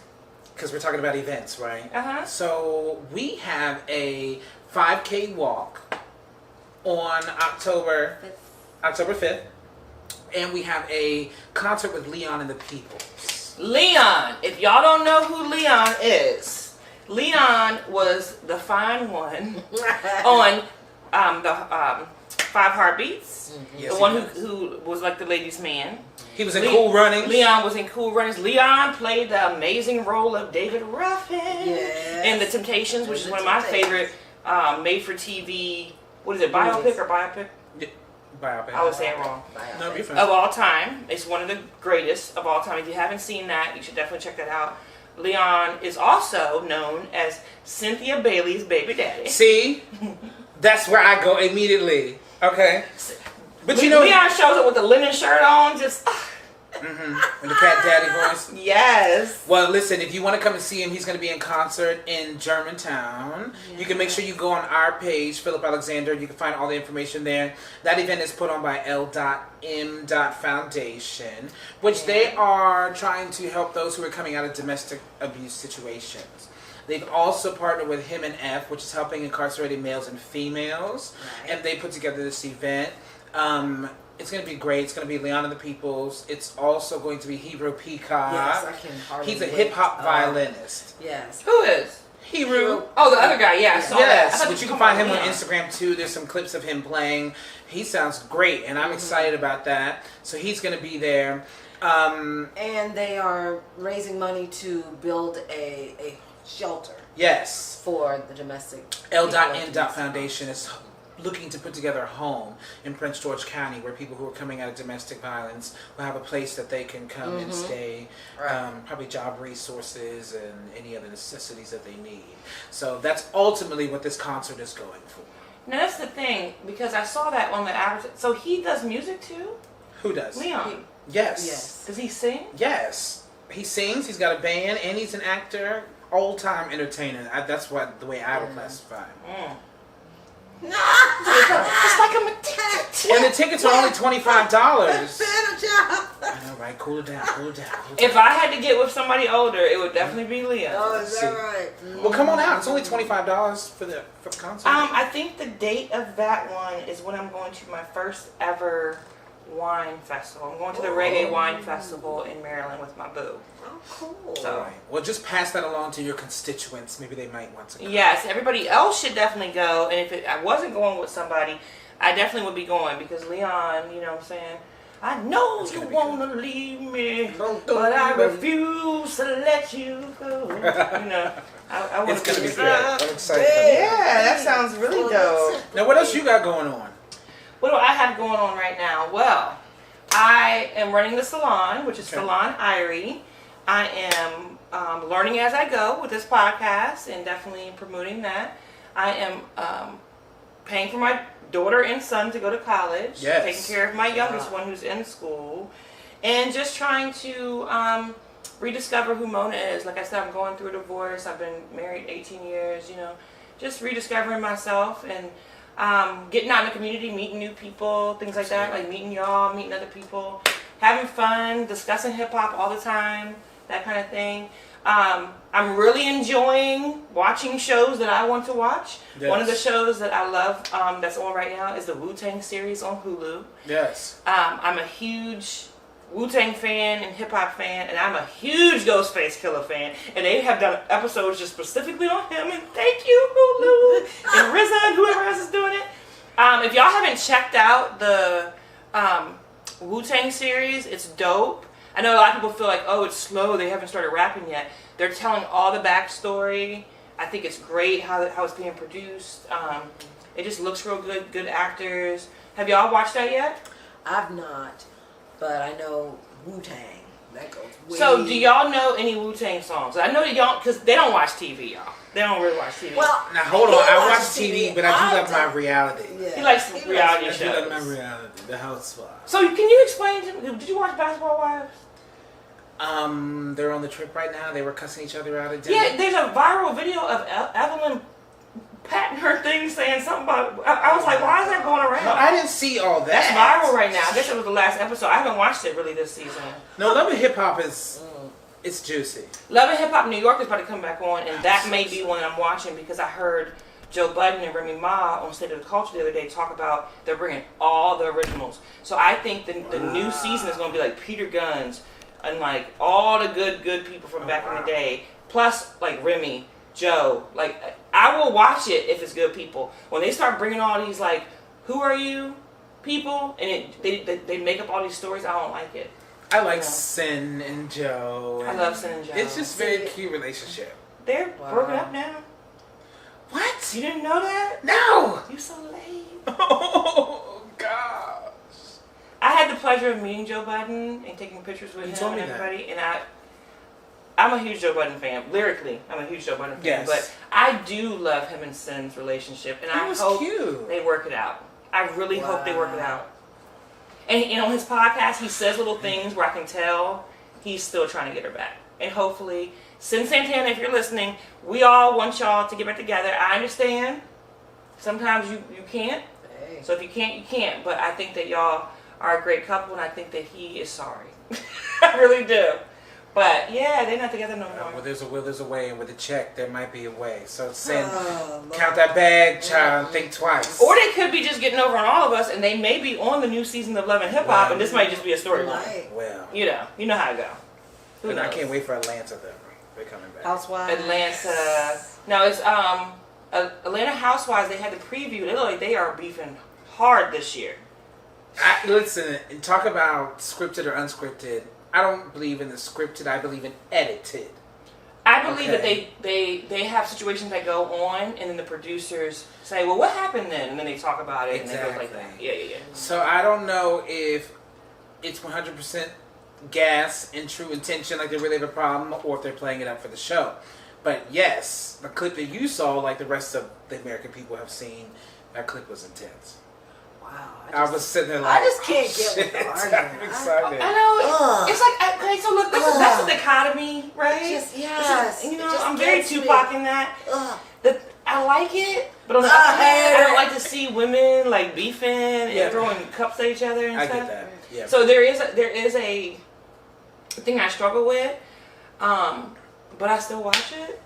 Speaker 4: Because we're talking about events, right?
Speaker 1: Uh-huh.
Speaker 4: So we have a 5K walk on October 5th, and we have a concert with Leon and the People.
Speaker 1: Leon. If y'all don't know who Leon is, Leon was the fine one on the Five Heartbeats.
Speaker 4: Yes,
Speaker 1: The one
Speaker 4: he was.
Speaker 1: who was like the ladies' man.
Speaker 4: He was in Cool Runnings.
Speaker 1: Leon was in Cool Runnings. Leon played the amazing role of David Ruffin
Speaker 3: Yes.
Speaker 1: in The Temptations, which
Speaker 3: In
Speaker 1: is
Speaker 3: The
Speaker 1: one of my
Speaker 3: Temptations.
Speaker 1: favorite made-for-TV, what is it, biopic or biopic?
Speaker 4: Biopic.
Speaker 1: I was saying wrong.
Speaker 4: No, you're fine.
Speaker 1: Of all time. It's one of the greatest of all time. If you haven't seen that, you should definitely check that out. Leon is also known as Cynthia Bailey's baby daddy.
Speaker 4: See? That's where I go immediately. Okay. But you know...
Speaker 1: Leon shows up with the linen shirt on, just...
Speaker 4: And the Cat Daddy voice.
Speaker 1: Yes.
Speaker 4: Well, listen, if you want to come and see him, he's going to be in concert in Germantown. You can make sure you go on our page, Philip Alexander. You can find all the information there. That event is put on by L.M. Foundation, which they are trying to help those who are coming out of domestic abuse situations. They've also partnered with Him and F, which is helping incarcerated males and females.
Speaker 3: Right.
Speaker 4: And they put together this event. It's going to be great. It's going to be Leon and the Peoples. It's also going to be Hero Peacock.
Speaker 3: Yes, I can hardly
Speaker 4: He's a
Speaker 3: wait.
Speaker 4: hip-hop violinist.
Speaker 3: Yes.
Speaker 1: Who is?
Speaker 4: Hero.
Speaker 1: Oh, the other guy, yeah. I saw that. I
Speaker 4: Yes,
Speaker 1: thought
Speaker 4: but you
Speaker 1: were
Speaker 4: can find him
Speaker 1: talking
Speaker 4: on
Speaker 1: about
Speaker 4: Instagram too. There's some clips of him playing. He sounds great, and I'm excited about that. So he's going to be there.
Speaker 3: And they are raising money to build a shelter
Speaker 4: Yes.
Speaker 3: for the domestic.
Speaker 4: L.M.
Speaker 3: people.
Speaker 4: Foundation is looking to put together a home in Prince George County where people who are coming out of domestic violence will have a place that they can come and stay,
Speaker 3: Right.
Speaker 4: probably job resources and any other necessities that they need. So that's ultimately what this concert is going for.
Speaker 1: Now, that's the thing, because I saw that on the advertisement. So he does music too?
Speaker 4: Who does?
Speaker 1: Leon.
Speaker 4: Yes.
Speaker 3: Yes.
Speaker 1: Does he sing?
Speaker 4: Yes. He sings, he's got a band, and he's an actor, old-time entertainer. That's the way I would classify him.
Speaker 1: It's like I'm addicted to
Speaker 4: And the tickets are only $25.
Speaker 3: Better job.
Speaker 4: I know, right? Cool it down, cool it down, cool it
Speaker 1: If
Speaker 4: down.
Speaker 1: I had to get with somebody older, it would definitely be Leon.
Speaker 3: Oh, is
Speaker 4: See.
Speaker 3: that right?
Speaker 4: Well, come on out. It's only $25 for the concert.
Speaker 1: I think the date of that one is when I'm going to my first ever wine festival. I'm going to the Reggae Wine Festival in Maryland with my boo.
Speaker 3: Oh, cool.
Speaker 1: So-
Speaker 4: All right. Well, just pass that along to your constituents. Maybe they might want to come.
Speaker 1: Yes, everybody else should definitely go. And if I wasn't going with somebody, I definitely would be going because Leon, you know what I'm saying? I know
Speaker 4: It's
Speaker 1: you
Speaker 4: gonna be
Speaker 1: want to leave me,
Speaker 4: Don't
Speaker 1: but I
Speaker 4: leave me.
Speaker 1: refuse to let you go. You know, I want
Speaker 4: It's going to be
Speaker 1: be
Speaker 4: great. I'm excited.
Speaker 1: Yeah, that sounds really dope.
Speaker 4: Now, what else you got going on?
Speaker 1: What do I have going on right now? Well, I am running the salon, which is
Speaker 4: Okay.
Speaker 1: Salon Irie. I am learning as I go with this podcast and definitely promoting that. I am paying for my daughter and son to go to college,
Speaker 4: Yes.
Speaker 1: taking care of my youngest one who's in school, and just trying to rediscover who Mona is. Like I said, I'm going through a divorce. I've been married 18 years, you know, just rediscovering myself and getting out in the community, meeting new people, things like that, like meeting y'all, meeting other people, having fun, discussing hip hop all the time, that kind of thing. I'm really enjoying watching shows that I want to watch.
Speaker 4: Yes.
Speaker 1: One of the shows that I love that's on right now is the Wu-Tang series on Hulu.
Speaker 4: Yes.
Speaker 1: I'm a huge Wu-Tang fan and hip-hop fan, and I'm a huge Ghostface Killer fan, and they have done episodes just specifically on him, and thank you, Hulu, and RZA, and whoever else is doing it. If y'all haven't checked out the Wu-Tang series, it's dope. I know a lot of people feel like, oh, it's slow, they haven't started rapping yet. They're telling all the backstory. I think it's great how it's being produced. It just looks real good, good actors. Have y'all watched that yet?
Speaker 3: I've not, but I know Wu-Tang. That goes way.
Speaker 1: So, do y'all know any Wu-Tang songs? I know that y'all, because they don't watch TV, y'all. They don't really watch TV.
Speaker 3: Well,
Speaker 4: now hold on.
Speaker 3: he
Speaker 4: I watch
Speaker 3: watches
Speaker 4: TV, but I do love my reality.
Speaker 3: Yeah.
Speaker 1: He likes reality
Speaker 4: I
Speaker 1: shows.
Speaker 4: do love my reality. The Housewives.
Speaker 1: So, can you explain to me, did you watch Basketball Wives?
Speaker 4: They're on the trip right now. They were cussing each other out at dinner.
Speaker 1: Yeah, there's a viral video of Evelyn patting her thing saying something about, I was like, why is that going around?
Speaker 4: No, I didn't see all that.
Speaker 1: That's viral right now. I guess it was the last episode. I haven't watched it really this season.
Speaker 4: No, Love and Hip Hop is, it's juicy.
Speaker 1: Love and Hip Hop New York is about to come back on, and that may be one I'm watching because I heard Joe Budden and Remy Ma on State of the Culture the other day talk about they're bringing all the originals. So I think the new season is going to be like Peter Guns and like all the good people from back in the day, plus like Remy, Joe. Like I will watch it if it's good people. When they start bringing all these like, who are you people, and they make up all these stories, I don't like it.
Speaker 4: I like Sin and Joe.
Speaker 1: I love Sin and Joe.
Speaker 4: It's just a very cute relationship.
Speaker 1: They're broken up now.
Speaker 4: What?
Speaker 1: You didn't know that?
Speaker 4: No!
Speaker 1: You so late.
Speaker 4: Oh, gosh.
Speaker 1: I had the pleasure of meeting Joe Budden and taking pictures with him and everybody, and I'm a huge Joe Budden fan. Lyrically, I'm a huge Joe Budden fan.
Speaker 4: Yes.
Speaker 1: But I do love him and Sin's relationship, and I hope they work it out. I really hope they work it out. And on his podcast, he says little things where I can tell he's still trying to get her back. And hopefully, Sin Santana, if you're listening, we all want y'all to get back together. I understand. Sometimes you can't.
Speaker 3: Hey.
Speaker 1: So if you can't, you can't. But I think that y'all are a great couple, and I think that he is sorry. I really do. But yeah, they're not together no more.
Speaker 4: Well, there's a will, there's a way, and with a check, there might be a way. So send, count that bag, child, and think twice.
Speaker 1: Or they could be just getting over on all of us, and they may be on the new season of Love and Hip Hop, and this might just be a storyline.
Speaker 3: Right.
Speaker 4: Well,
Speaker 1: You know how it go. Who
Speaker 4: and I
Speaker 1: knows?
Speaker 4: can't wait for Atlanta though. They're coming back.
Speaker 3: Housewives.
Speaker 1: Atlanta. No, it's Atlanta Housewives. They had the preview. They look like they are beefing hard this year.
Speaker 4: Listen, talk about scripted or unscripted. I don't believe in the scripted. I believe in edited.
Speaker 1: I believe that they have situations that go on, and then the producers say, "Well, what happened then?" And then they talk about it, and it goes like that. Yeah.
Speaker 4: So I don't know if it's 100% gas and true intention, like they really have a problem, or if they're playing it up for the show. But yes, the clip that you saw, like the rest of the American people have seen, that clip was intense.
Speaker 3: Wow.
Speaker 4: I was sitting there like,
Speaker 3: I just can't get with the argument.
Speaker 4: I'm excited.
Speaker 1: I know. It's like, okay, so look, that's a dichotomy, right?
Speaker 3: Yes.
Speaker 1: You know,
Speaker 3: It just
Speaker 1: I'm very
Speaker 3: gets me.
Speaker 1: Tupac in that. I like it, but on the other hand, I don't like to see women like beefing and throwing cups at each other and
Speaker 4: I
Speaker 1: stuff.
Speaker 4: get that. Yeah.
Speaker 1: So there is a thing I struggle with, but I still watch it.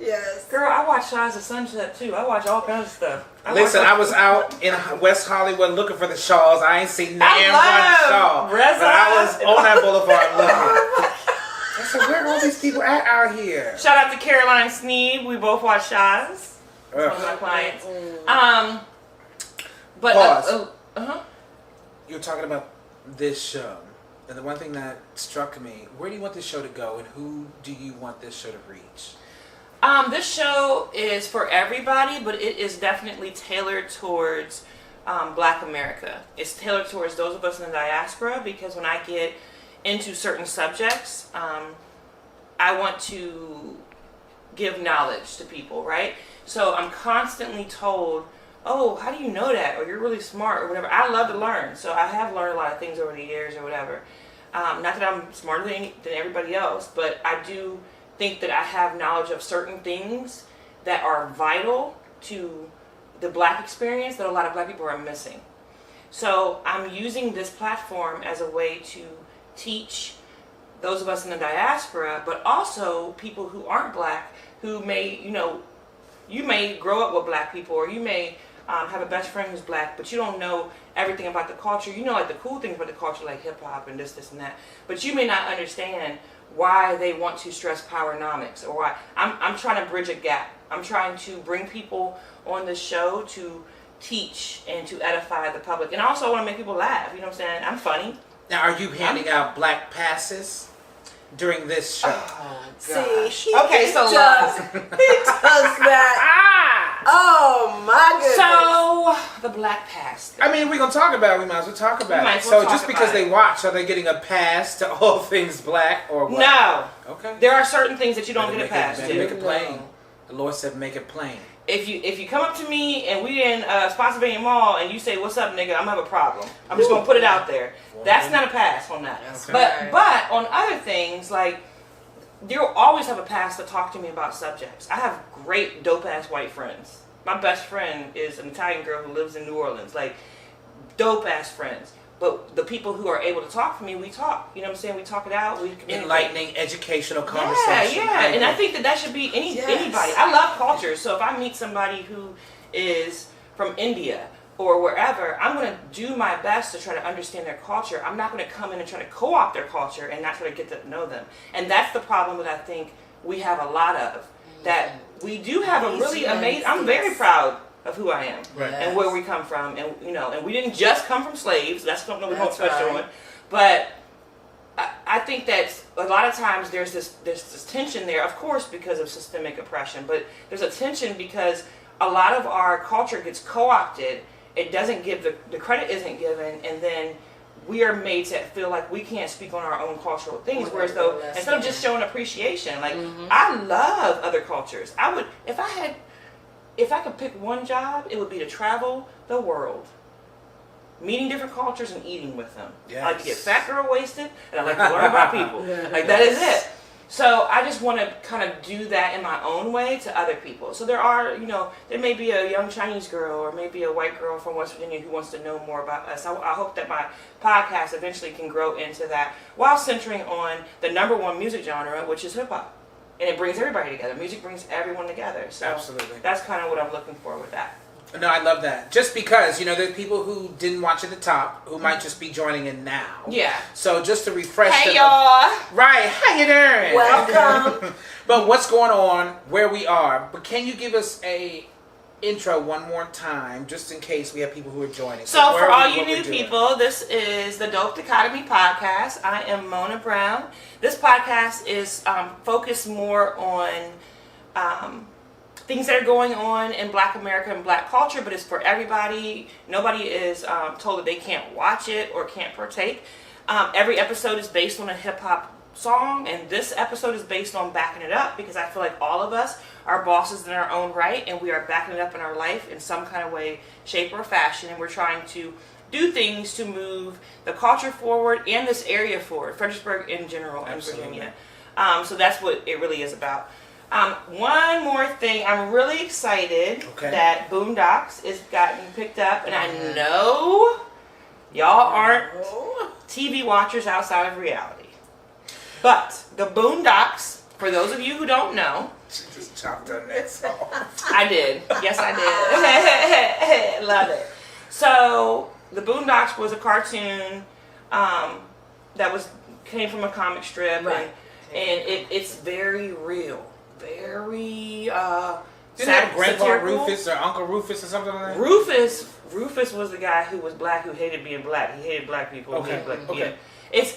Speaker 3: Yes.
Speaker 1: Girl, I watch Shines of Sunset too. I watch all kinds of stuff.
Speaker 4: Listen, I was out in West Hollywood looking for the Shaws. I ain't seen one Shaw.
Speaker 1: Reza.
Speaker 4: But I was on that boulevard looking. I said, where are all these people at out here?
Speaker 1: Shout out to Caroline Sneed. We both watch Shines. One of my clients. But
Speaker 4: Pause. You're talking about this show. And the one thing that struck me, where do you want this show to go, and who do you want this show to reach?
Speaker 1: This show is for everybody, but it is definitely tailored towards Black America. It's tailored towards those of us in the diaspora, because when I get into certain subjects, I want to give knowledge to people, right? So I'm constantly told, oh, how do you know that? Or you're really smart or whatever. I love to learn. So I have learned a lot of things over the years or whatever. Not that I'm smarter than everybody else, but I do think that I have knowledge of certain things that are vital to the Black experience that a lot of Black people are missing. So I'm using this platform as a way to teach those of us in the diaspora, but also people who aren't Black, who may, you may grow up with Black people, or you may have a best friend who's Black, but you don't know everything about the culture. You know, like the cool things about the culture, like hip hop and this and that, but you may not understand why they want to stress powernomics, or why. I'm trying to bridge a gap. I'm trying to bring people on this show to teach and to edify the public, and also I want to make people laugh. You know what I'm saying? I'm funny.
Speaker 4: Now, are you handing out Black passes during this show?
Speaker 3: Oh, see, he
Speaker 1: Okay, so
Speaker 3: does that. Oh my goodness.
Speaker 1: So the Black black pass?
Speaker 4: I mean, if we're going to talk about it, we might as well talk about it. So just because they watch, are they getting a pass to all things black or what?
Speaker 1: No.
Speaker 4: Okay.
Speaker 1: There are certain things that you don't get a pass to.
Speaker 4: Make it plain. The Lord said make it plain.
Speaker 1: If you come up to me and we in Spotsylvania Mall and you say, "What's up, nigga?" I'm gonna have a problem. I'm just gonna put it out there. That's not a pass on that. But on other things, like, you'll always have a pass to talk to me about subjects. I have great dope ass white friends. My best friend is an Italian girl who lives in New Orleans. Like, dope ass friends. But the people who are able to talk for me, we talk. You know what I'm saying? We talk it out. We communicate.
Speaker 4: Enlightening, educational conversation.
Speaker 1: Yeah. And I think that should be anybody. I love culture. So if I meet somebody who is from India or wherever, I'm going to do my best to try to understand their culture. I'm not going to come in and try to co-opt their culture and not try to get to know them. And that's the problem that I think we have a lot of. That we do have a really amazing... I'm very proud of who I am and where we come from, and and we didn't just come from slaves. That's something we won't touch on. But I think that a lot of times there's this tension there, of course, because of systemic oppression. But there's a tension because a lot of our culture gets co-opted. It doesn't give the credit isn't given, and then we are made to feel like we can't speak on our own cultural things. Whereas though instead of just showing appreciation, like I love other cultures. I would if I could pick one job, it would be to travel the world, meeting different cultures and eating with them. Yes. I like to get fat girl wasted, and I like to learn about people. Like, that is it. So I just want to kind of do that in my own way to other people. So there are, there may be a young Chinese girl or maybe a white girl from West Virginia who wants to know more about us. I hope that my podcast eventually can grow into that while centering on the #1 music genre, which is hip hop. And it brings everybody together. Music brings everyone together. So
Speaker 4: absolutely.
Speaker 1: That's kind of what I'm looking for with that.
Speaker 4: No, I love that. Just because, there's people who didn't watch at the top who might just be joining in now.
Speaker 1: Yeah.
Speaker 4: So just to refresh
Speaker 1: them. Hey, y'all.
Speaker 4: Right. How you doing?
Speaker 3: Welcome.
Speaker 4: But what's going on, where we are. But can you give us a intro one more time, just in case we have people who are joining?
Speaker 1: So for all you new people, this is the Dope Dichotomy Podcast. I am Mona Brown. This podcast is focused more on things that are going on in Black America and Black culture, but it's for everybody. Nobody is told that they can't watch it or can't partake. Every episode is based on a hip-hop song, and this episode is based on backing it up, because I feel like all of us are bosses in our own right, and we are backing it up in our life in some kind of way, shape, or fashion, and we're trying to do things to move the culture forward and this area forward, Fredericksburg in general, and Virginia. So that's what it really is about. One more thing, I'm really excited that Boondocks is gotten picked up, and I know y'all aren't TV watchers outside of reality. But the Boondocks, for those of you who don't know,
Speaker 4: she just chopped her necks off.
Speaker 1: I did. Yes, I did. Love it. So the Boondocks was a cartoon that came from a comic strip, and it's very real, very
Speaker 4: didn't have Grandpa Rufus or Uncle Rufus or something like that?
Speaker 1: Rufus was the guy who was black, who hated being black. He hated black people.
Speaker 4: Okay.
Speaker 1: Hated black people. Yeah.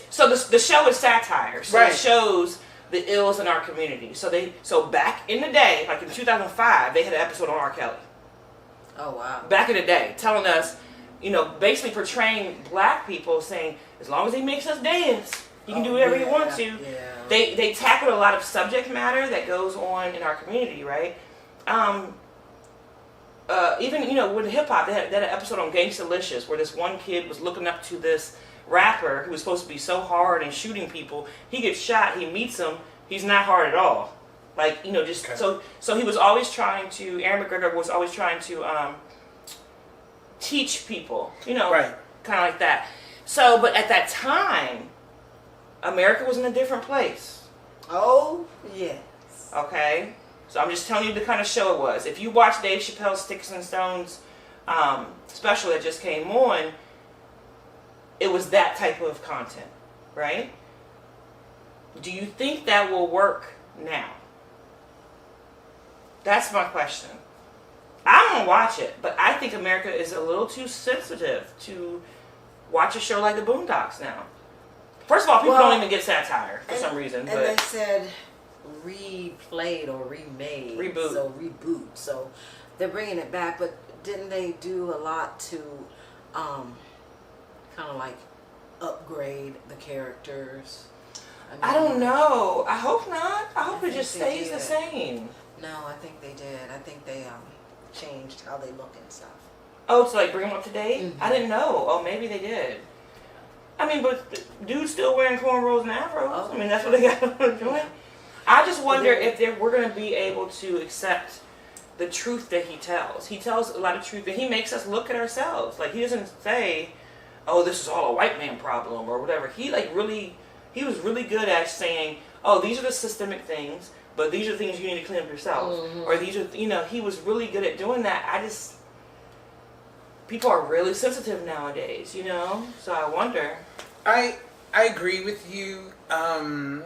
Speaker 1: So the show is satire. So it shows the ills in our community. So back in the day, like in 2005, they had an episode on R. Kelly.
Speaker 3: Oh wow.
Speaker 1: Back in the day, telling us, basically portraying black people, saying as long as he makes us dance, he can do whatever he wants to.
Speaker 3: Yeah.
Speaker 1: They tackled a lot of subject matter that goes on in our community, right? Even with hip hop, they had an episode on Gangstalicious where this one kid was looking up to this rapper who was supposed to be so hard and shooting people. He gets shot. He meets him. He's not hard at all. Like, so he was always trying to. Aaron McGregor was always trying to teach people. Kind of like that. So, but at that time, America was in a different place.
Speaker 3: Oh yes.
Speaker 1: Okay. So I'm just telling you the kind of show it was. If you watch Dave Chappelle's Sticks and Stones special that just came on, it was that type of content, right? Do you think that will work now? That's my question. I'm going to watch it, but I think America is a little too sensitive to watch a show like the Boondocks now. First of all, people don't even get satire for some reason.
Speaker 3: And they said replayed or remade.
Speaker 1: Reboot.
Speaker 3: So reboot. So they're bringing it back. But didn't they do a lot to kind of like upgrade the characters?
Speaker 1: I don't know. I hope not. I hope it
Speaker 3: think
Speaker 1: just
Speaker 3: they
Speaker 1: stays
Speaker 3: did.
Speaker 1: the same.
Speaker 3: No, I think they did. I think they changed how they look and stuff.
Speaker 1: Oh, to like bring them up to date?
Speaker 3: Mhm.
Speaker 1: I didn't know. Oh, maybe they did. I mean, but the dude's still wearing cornrows and afros.
Speaker 3: Oh,
Speaker 1: I mean, that's what they got doing.
Speaker 3: Yeah.
Speaker 1: I just wonder
Speaker 3: Yeah.
Speaker 1: if we're going to be able to accept the truth that he tells. He tells a lot of truth, and he makes us look at ourselves. Like, he doesn't say, oh, this is all a white man problem or whatever. He was really good at saying, oh, these are the systemic things, but these are the things you need to clean up yourself.
Speaker 3: Mm-hmm.
Speaker 1: Or these are, he was really good at doing that. People are really sensitive nowadays, So I wonder.
Speaker 4: I agree with you.
Speaker 3: On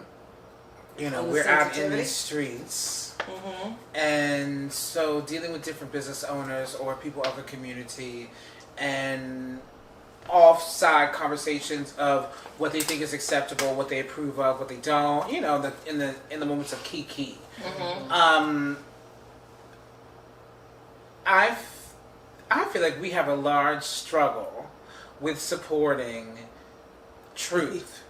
Speaker 3: the
Speaker 4: We're out in
Speaker 3: sensitivity?
Speaker 4: the streets.
Speaker 1: Mm-hmm.
Speaker 4: And so dealing with different business owners or people of the community and offside conversations of what they think is acceptable, what they approve of, what they don't, in the moments of kiki.
Speaker 1: Mm-hmm.
Speaker 4: I feel like we have a large struggle with supporting truth.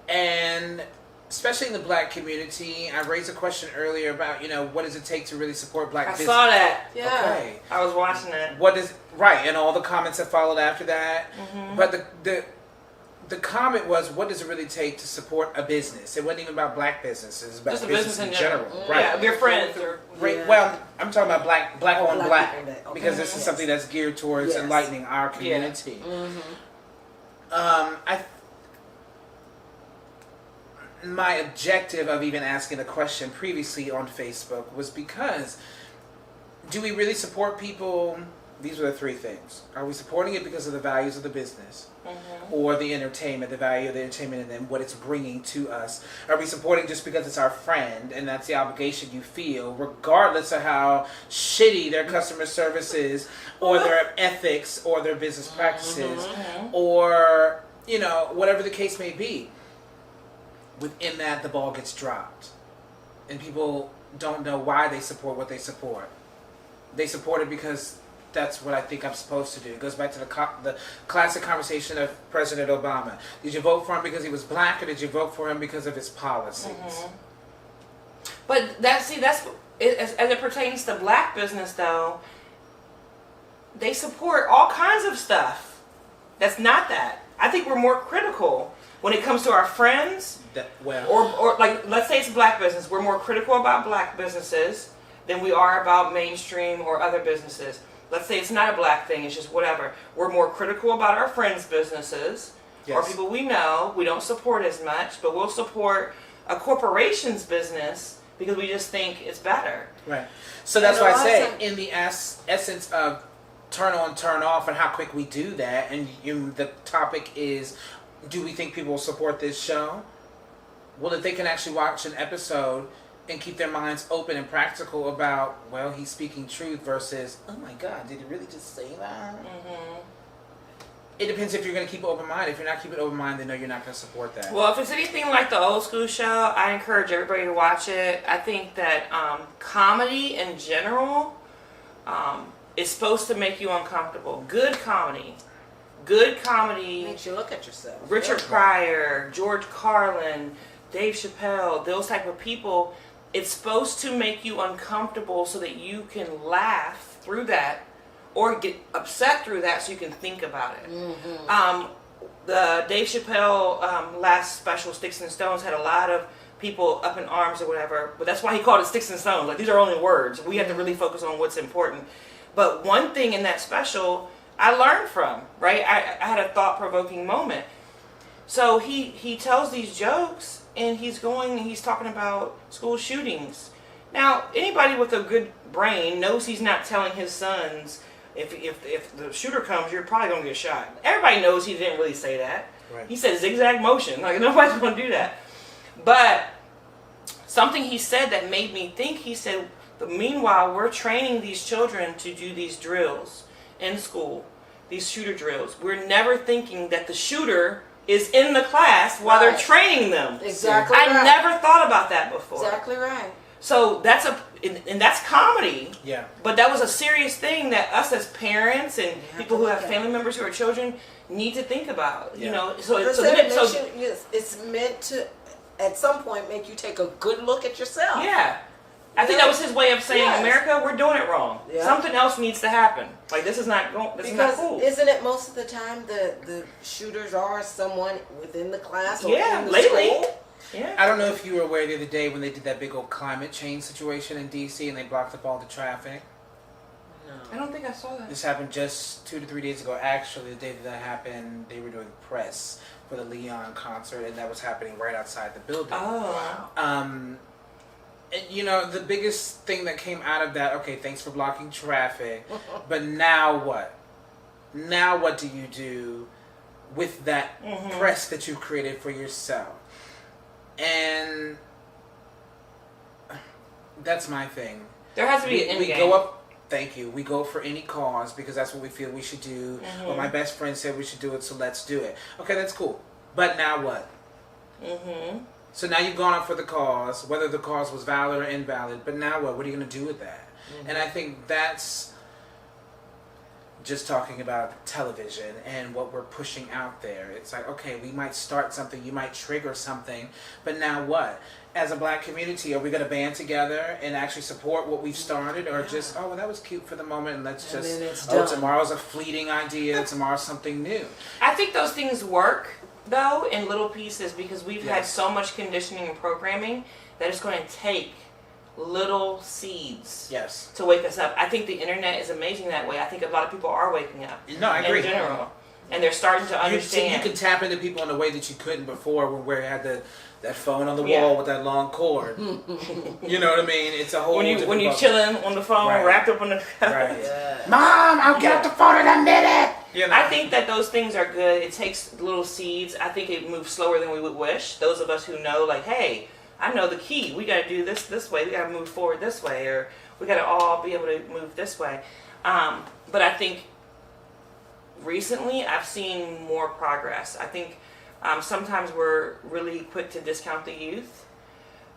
Speaker 4: And especially in the black community, I raised a question earlier about, what does it take to really support black
Speaker 1: I
Speaker 4: business?
Speaker 1: saw that.
Speaker 3: Yeah.
Speaker 4: Okay.
Speaker 1: I was watching it.
Speaker 4: Right, and all the comments that followed after that.
Speaker 1: Mm-hmm.
Speaker 4: But the comment was, what does it really take to support a business? It wasn't even about black businesses, it was about
Speaker 1: Just a
Speaker 4: business in general.
Speaker 3: Mm-hmm.
Speaker 4: Right.
Speaker 1: Yeah, your friends or
Speaker 4: Right.
Speaker 3: Yeah.
Speaker 4: Well, I'm talking about black
Speaker 3: Oh,
Speaker 4: on
Speaker 3: black
Speaker 4: black,
Speaker 3: people that- okay.
Speaker 4: because this is
Speaker 3: Yes.
Speaker 4: something that's geared towards
Speaker 3: Yes.
Speaker 4: enlightening our community.
Speaker 3: Mm-hmm.
Speaker 4: My objective of even asking the question previously on Facebook was because, do we really support people? These are the three things. Are we supporting it because of the values of the business?
Speaker 1: Mm-hmm.
Speaker 4: Or the entertainment, the value of the entertainment and then what it's bringing to us? Are we supporting just because it's our friend and that's the obligation you feel, regardless of how shitty their customer service is, or their ethics, or their business practices,
Speaker 1: Mm-hmm.
Speaker 4: or, whatever the case may be? Within that, the ball gets dropped. And people don't know why they support what they support. They support it because that's what I think I'm supposed to do. It goes back to the classic conversation of President Obama. Did you vote for him because he was black, or did you vote for him because of his policies?
Speaker 1: Mm-hmm. But that's as it pertains to black business, though, they support all kinds of stuff. That's not that. I think we're more critical when it comes to our friends, or like, let's say it's black business. We're more critical about black businesses than we are about mainstream or other businesses. Let's say it's not a black thing, it's just whatever. We're more critical about our friends' businesses, or
Speaker 4: Yes.
Speaker 1: people we know. We don't support as much, but we'll support a corporation's business because we just think it's better.
Speaker 4: Right. So that's
Speaker 3: And
Speaker 4: why
Speaker 3: a
Speaker 4: I
Speaker 3: lot of
Speaker 4: say,
Speaker 3: time-
Speaker 4: in the essence of turn on, turn off, and how quick we do that, and the topic is, do we think people will support this show? Well, if they can actually watch an episode and keep their minds open and practical about, well, he's speaking truth versus, oh my God, did he really just say that?
Speaker 1: Mm-hmm.
Speaker 4: It depends if you're going to keep it open-minded. If you're not keeping it open-minded, then no, you're not going to support that.
Speaker 1: Well, if it's anything like the old school show, I encourage everybody to watch it. I think that comedy in general is supposed to make you uncomfortable. Good comedy.
Speaker 3: Makes you look at yourself.
Speaker 1: Richard
Speaker 3: Yeah.
Speaker 1: Pryor, George Carlin, Dave Chappelle, those type of people, it's supposed to make you uncomfortable so that you can laugh through that or get upset through that so you can think about it.
Speaker 3: Mm-hmm.
Speaker 1: The Dave Chappelle last special, Sticks and Stones, had a lot of people up in arms or whatever, but that's why he called it Sticks and Stones. Like, these are only words. We have to really focus on what's important. But one thing in that special I learned from, right? I had a thought-provoking moment. So he tells these jokes, and he's talking about school shootings. Now, anybody with a good brain knows he's not telling his sons, if the shooter comes, you're probably going to get shot. Everybody knows he didn't really say that.
Speaker 4: Right.
Speaker 1: He said zigzag motion. Like, nobody's going to do that. But something he said that made me think, he said, meanwhile, we're training these children to do these drills in school, these shooter drills. We're never thinking that the shooter is in the class while they're
Speaker 3: Right.
Speaker 1: training them.
Speaker 3: Exactly
Speaker 1: I
Speaker 3: right.
Speaker 1: never thought about that before.
Speaker 3: Exactly right.
Speaker 1: So and that's comedy.
Speaker 4: Yeah.
Speaker 1: But that was a serious thing that us as parents and people who have
Speaker 3: look at.
Speaker 1: family members who are children need to think about.
Speaker 4: Yeah.
Speaker 1: You know,
Speaker 3: It's meant to, at some point, make you take a good look at yourself.
Speaker 1: yeah. I think that was his way of saying,
Speaker 3: Yes.
Speaker 1: America, we're doing it wrong.
Speaker 3: Yeah.
Speaker 1: Something else needs to happen. Like, this is not going. This
Speaker 3: Because
Speaker 1: is not cool.
Speaker 3: isn't it most of the time the shooters are someone within the class or
Speaker 1: Yeah,
Speaker 3: in the
Speaker 1: lately.
Speaker 3: school?
Speaker 1: Yeah.
Speaker 4: I don't know if you were aware the other day when they did that big old climate change situation in D.C. and they blocked up all the traffic.
Speaker 1: I don't think I saw that.
Speaker 4: This happened just 2 to 3 days ago. Actually, the day that happened, they were doing press for the Leon concert, and that was happening right outside the building.
Speaker 1: Oh.
Speaker 4: And, you know, the biggest thing that came out of that, okay, thanks for blocking traffic, but now what? Now what do you do with that press that you created for yourself? And that's my thing.
Speaker 1: There has to be an end
Speaker 4: We
Speaker 1: game.
Speaker 4: go up. Thank you. We go for any cause because that's what we feel we should do. Well, my best friend said we should do it, so let's do it. Okay, that's cool. But now what? So now you've gone up for the cause, whether the cause was valid or invalid. But now what? What are you going to do with that? And I think that's just talking about television and what we're pushing out there. It's like, okay, we might start something, you might trigger something, but now what? As a black community, are we going to band together and actually support what we've started, or just, oh, well, that was cute for the moment, and let's
Speaker 3: And
Speaker 4: just,
Speaker 3: then it's
Speaker 4: oh,
Speaker 3: done.
Speaker 4: tomorrow's a fleeting idea, tomorrow's something new.
Speaker 1: I think those things work, though, in little pieces because we've had
Speaker 4: Yes.
Speaker 1: so much conditioning and programming that it's going to take little seeds
Speaker 4: Yes.
Speaker 1: to wake us up. I think the internet is amazing that way. I think a lot of people are waking up.
Speaker 4: No, I agree.
Speaker 1: In general. And they're starting to
Speaker 4: You
Speaker 1: understand.
Speaker 4: can tap into people in a way that you couldn't before, where you had that phone on the
Speaker 1: Yeah.
Speaker 4: wall with that long cord. You know what I mean? It's a whole
Speaker 1: when
Speaker 4: different
Speaker 1: you're
Speaker 4: bubble.
Speaker 1: chilling on the phone,
Speaker 4: Right.
Speaker 1: wrapped up on the
Speaker 4: Right.
Speaker 3: Yeah.
Speaker 4: Mom, I'll get up the phone in a minute. You know?
Speaker 1: I think that those things are good. It takes little seeds. I think it moves slower than we would wish. Those of us who know, like, hey, I know the key. We got to do this way. We got to move forward this way, or we got to all be able to move this way. But I think recently I've seen more progress. I think sometimes we're really quick to discount the youth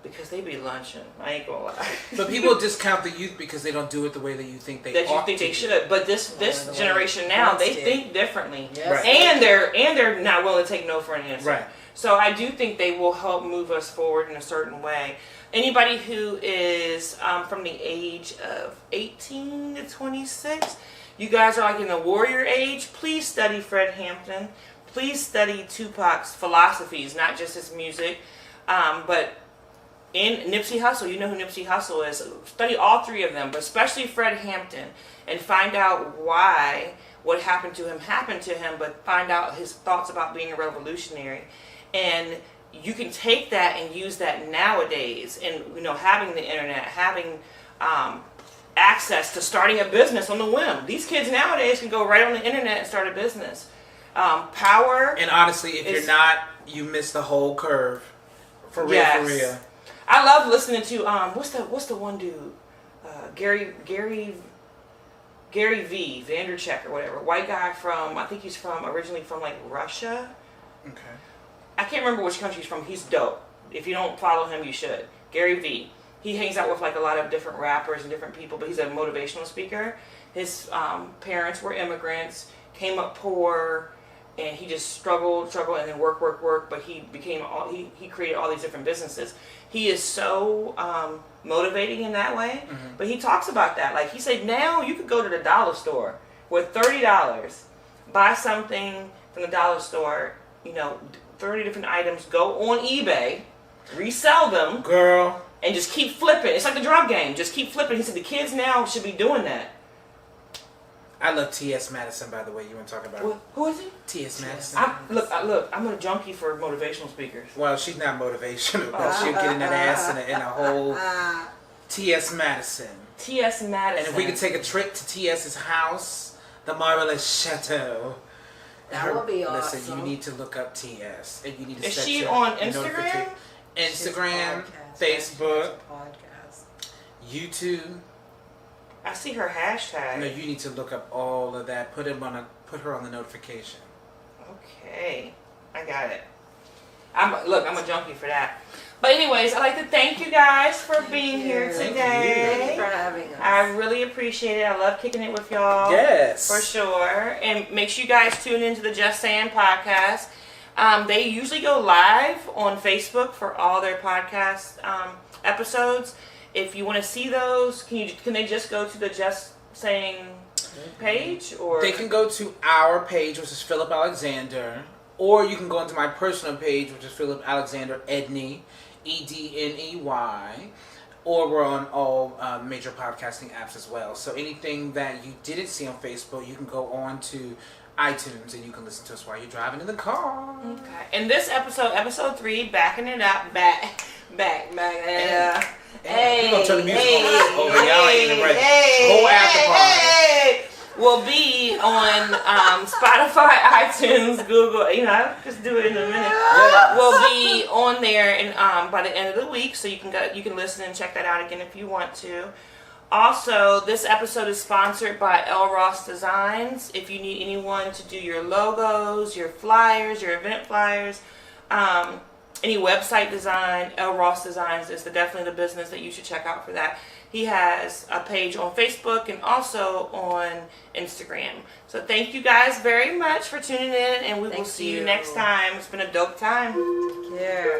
Speaker 1: because they be lunching. I ain't gonna lie.
Speaker 4: But people discount the youth because they don't do it the way that you think they
Speaker 1: that you
Speaker 4: ought
Speaker 1: think
Speaker 4: to
Speaker 1: they
Speaker 4: do.
Speaker 1: should. But this
Speaker 3: the way
Speaker 1: generation now,
Speaker 3: once
Speaker 1: they
Speaker 3: did.
Speaker 1: think differently.
Speaker 3: Yes.
Speaker 4: Right.
Speaker 1: And they're not willing to take no for an answer.
Speaker 4: Right.
Speaker 1: So I do think they will help move us forward in a certain way. Anybody who is from the age of 18 to 26, you guys are like in the warrior age, please study Fred Hampton. Please study Tupac's philosophies, not just his music, but in Nipsey Hussle. You know who Nipsey Hussle is. Study all three of them, but especially Fred Hampton, and find out why what happened to him, but find out his thoughts about being a revolutionary. And you can take that and use that nowadays, and having the internet, having access to starting a business on the whim. These kids nowadays can go right on the internet and start a business. Power.
Speaker 4: And honestly, if you're not, you miss the whole curve. For real,
Speaker 1: Yes.
Speaker 4: for real.
Speaker 1: I love listening to what's the one dude, Gary V. Vandercheck or whatever, white guy from, I think he's originally from like Russia.
Speaker 4: Okay.
Speaker 1: I can't remember which country he's from. He's dope. If you don't follow him, you should. Gary V. He hangs out with like a lot of different rappers and different people, but he's a motivational speaker. His parents were immigrants, came up poor, and he just struggled, and then work. But he he created all these different businesses. He is so motivating in that way.
Speaker 4: Mm-hmm.
Speaker 1: But he talks about that. Like he said, now you could go to the dollar store with $30, buy something from the dollar store, 30 different items, go on eBay, resell them,
Speaker 4: Girl.
Speaker 1: and just keep flipping. It's like the drug game. Just keep flipping. He said the kids now should be doing that.
Speaker 4: I love T.S. Madison, by the way. You want to talk about
Speaker 1: Who is he?
Speaker 4: T.S. Madison?
Speaker 1: Look, I'm a junkie for motivational speakers.
Speaker 4: Well, she's not motivational, but she'll get in that ass in a whole T.S. Madison.
Speaker 1: T.S. Madison.
Speaker 4: And if we could take a trip to T.S.'s house, the marvelous chateau.
Speaker 3: That would be
Speaker 4: Listen,
Speaker 3: awesome.
Speaker 4: you need to look up T.S. and you need to
Speaker 1: Is
Speaker 4: set
Speaker 1: she
Speaker 4: your
Speaker 1: on
Speaker 4: notification-
Speaker 1: Instagram?
Speaker 4: Instagram, Facebook,
Speaker 3: Podcast.
Speaker 4: YouTube.
Speaker 1: I see her hashtag.
Speaker 4: No, you need to look up all of that. Put her on the notification.
Speaker 1: Okay, I got it. I'm a junkie for that. But anyways, I'd like to thank you guys for being here
Speaker 3: Thank
Speaker 1: today.
Speaker 3: Thank you for having us.
Speaker 1: I really appreciate it. I love kicking it with y'all.
Speaker 4: Yes.
Speaker 1: For sure. And make sure you guys tune into the Just Sayn Podcast. They usually go live on Facebook for all their podcast episodes. If you want to see those, can they just go to the Just Sayn page? Or
Speaker 4: They can go to our page, which is Philip Alexander, or you can go into my personal page, which is Philip Alexander Edney, EDNEY, or we're on all major podcasting apps as well. So anything that you didn't see on Facebook, you can go on to iTunes and you can listen to us while you're driving in the car.
Speaker 1: Okay. And this episode 3, backing it up, back. Hey,
Speaker 4: we're gonna turn the music off. Oh, y'all ain't even ready. Whole after party.
Speaker 1: Will be on Spotify, iTunes, Google. Just do it in a minute.
Speaker 4: Yeah.
Speaker 1: We'll be on there, and by the end of the week, so you can listen and check that out again if you want to. Also, this episode is sponsored by L. Ross Designs. If you need anyone to do your logos, your flyers, your event flyers, any website design, L. Ross Designs is definitely the business that you should check out for that. He has a page on Facebook and also on Instagram. So thank you guys very much for tuning in, and we will see you next time. It's been a dope time.
Speaker 3: Yeah.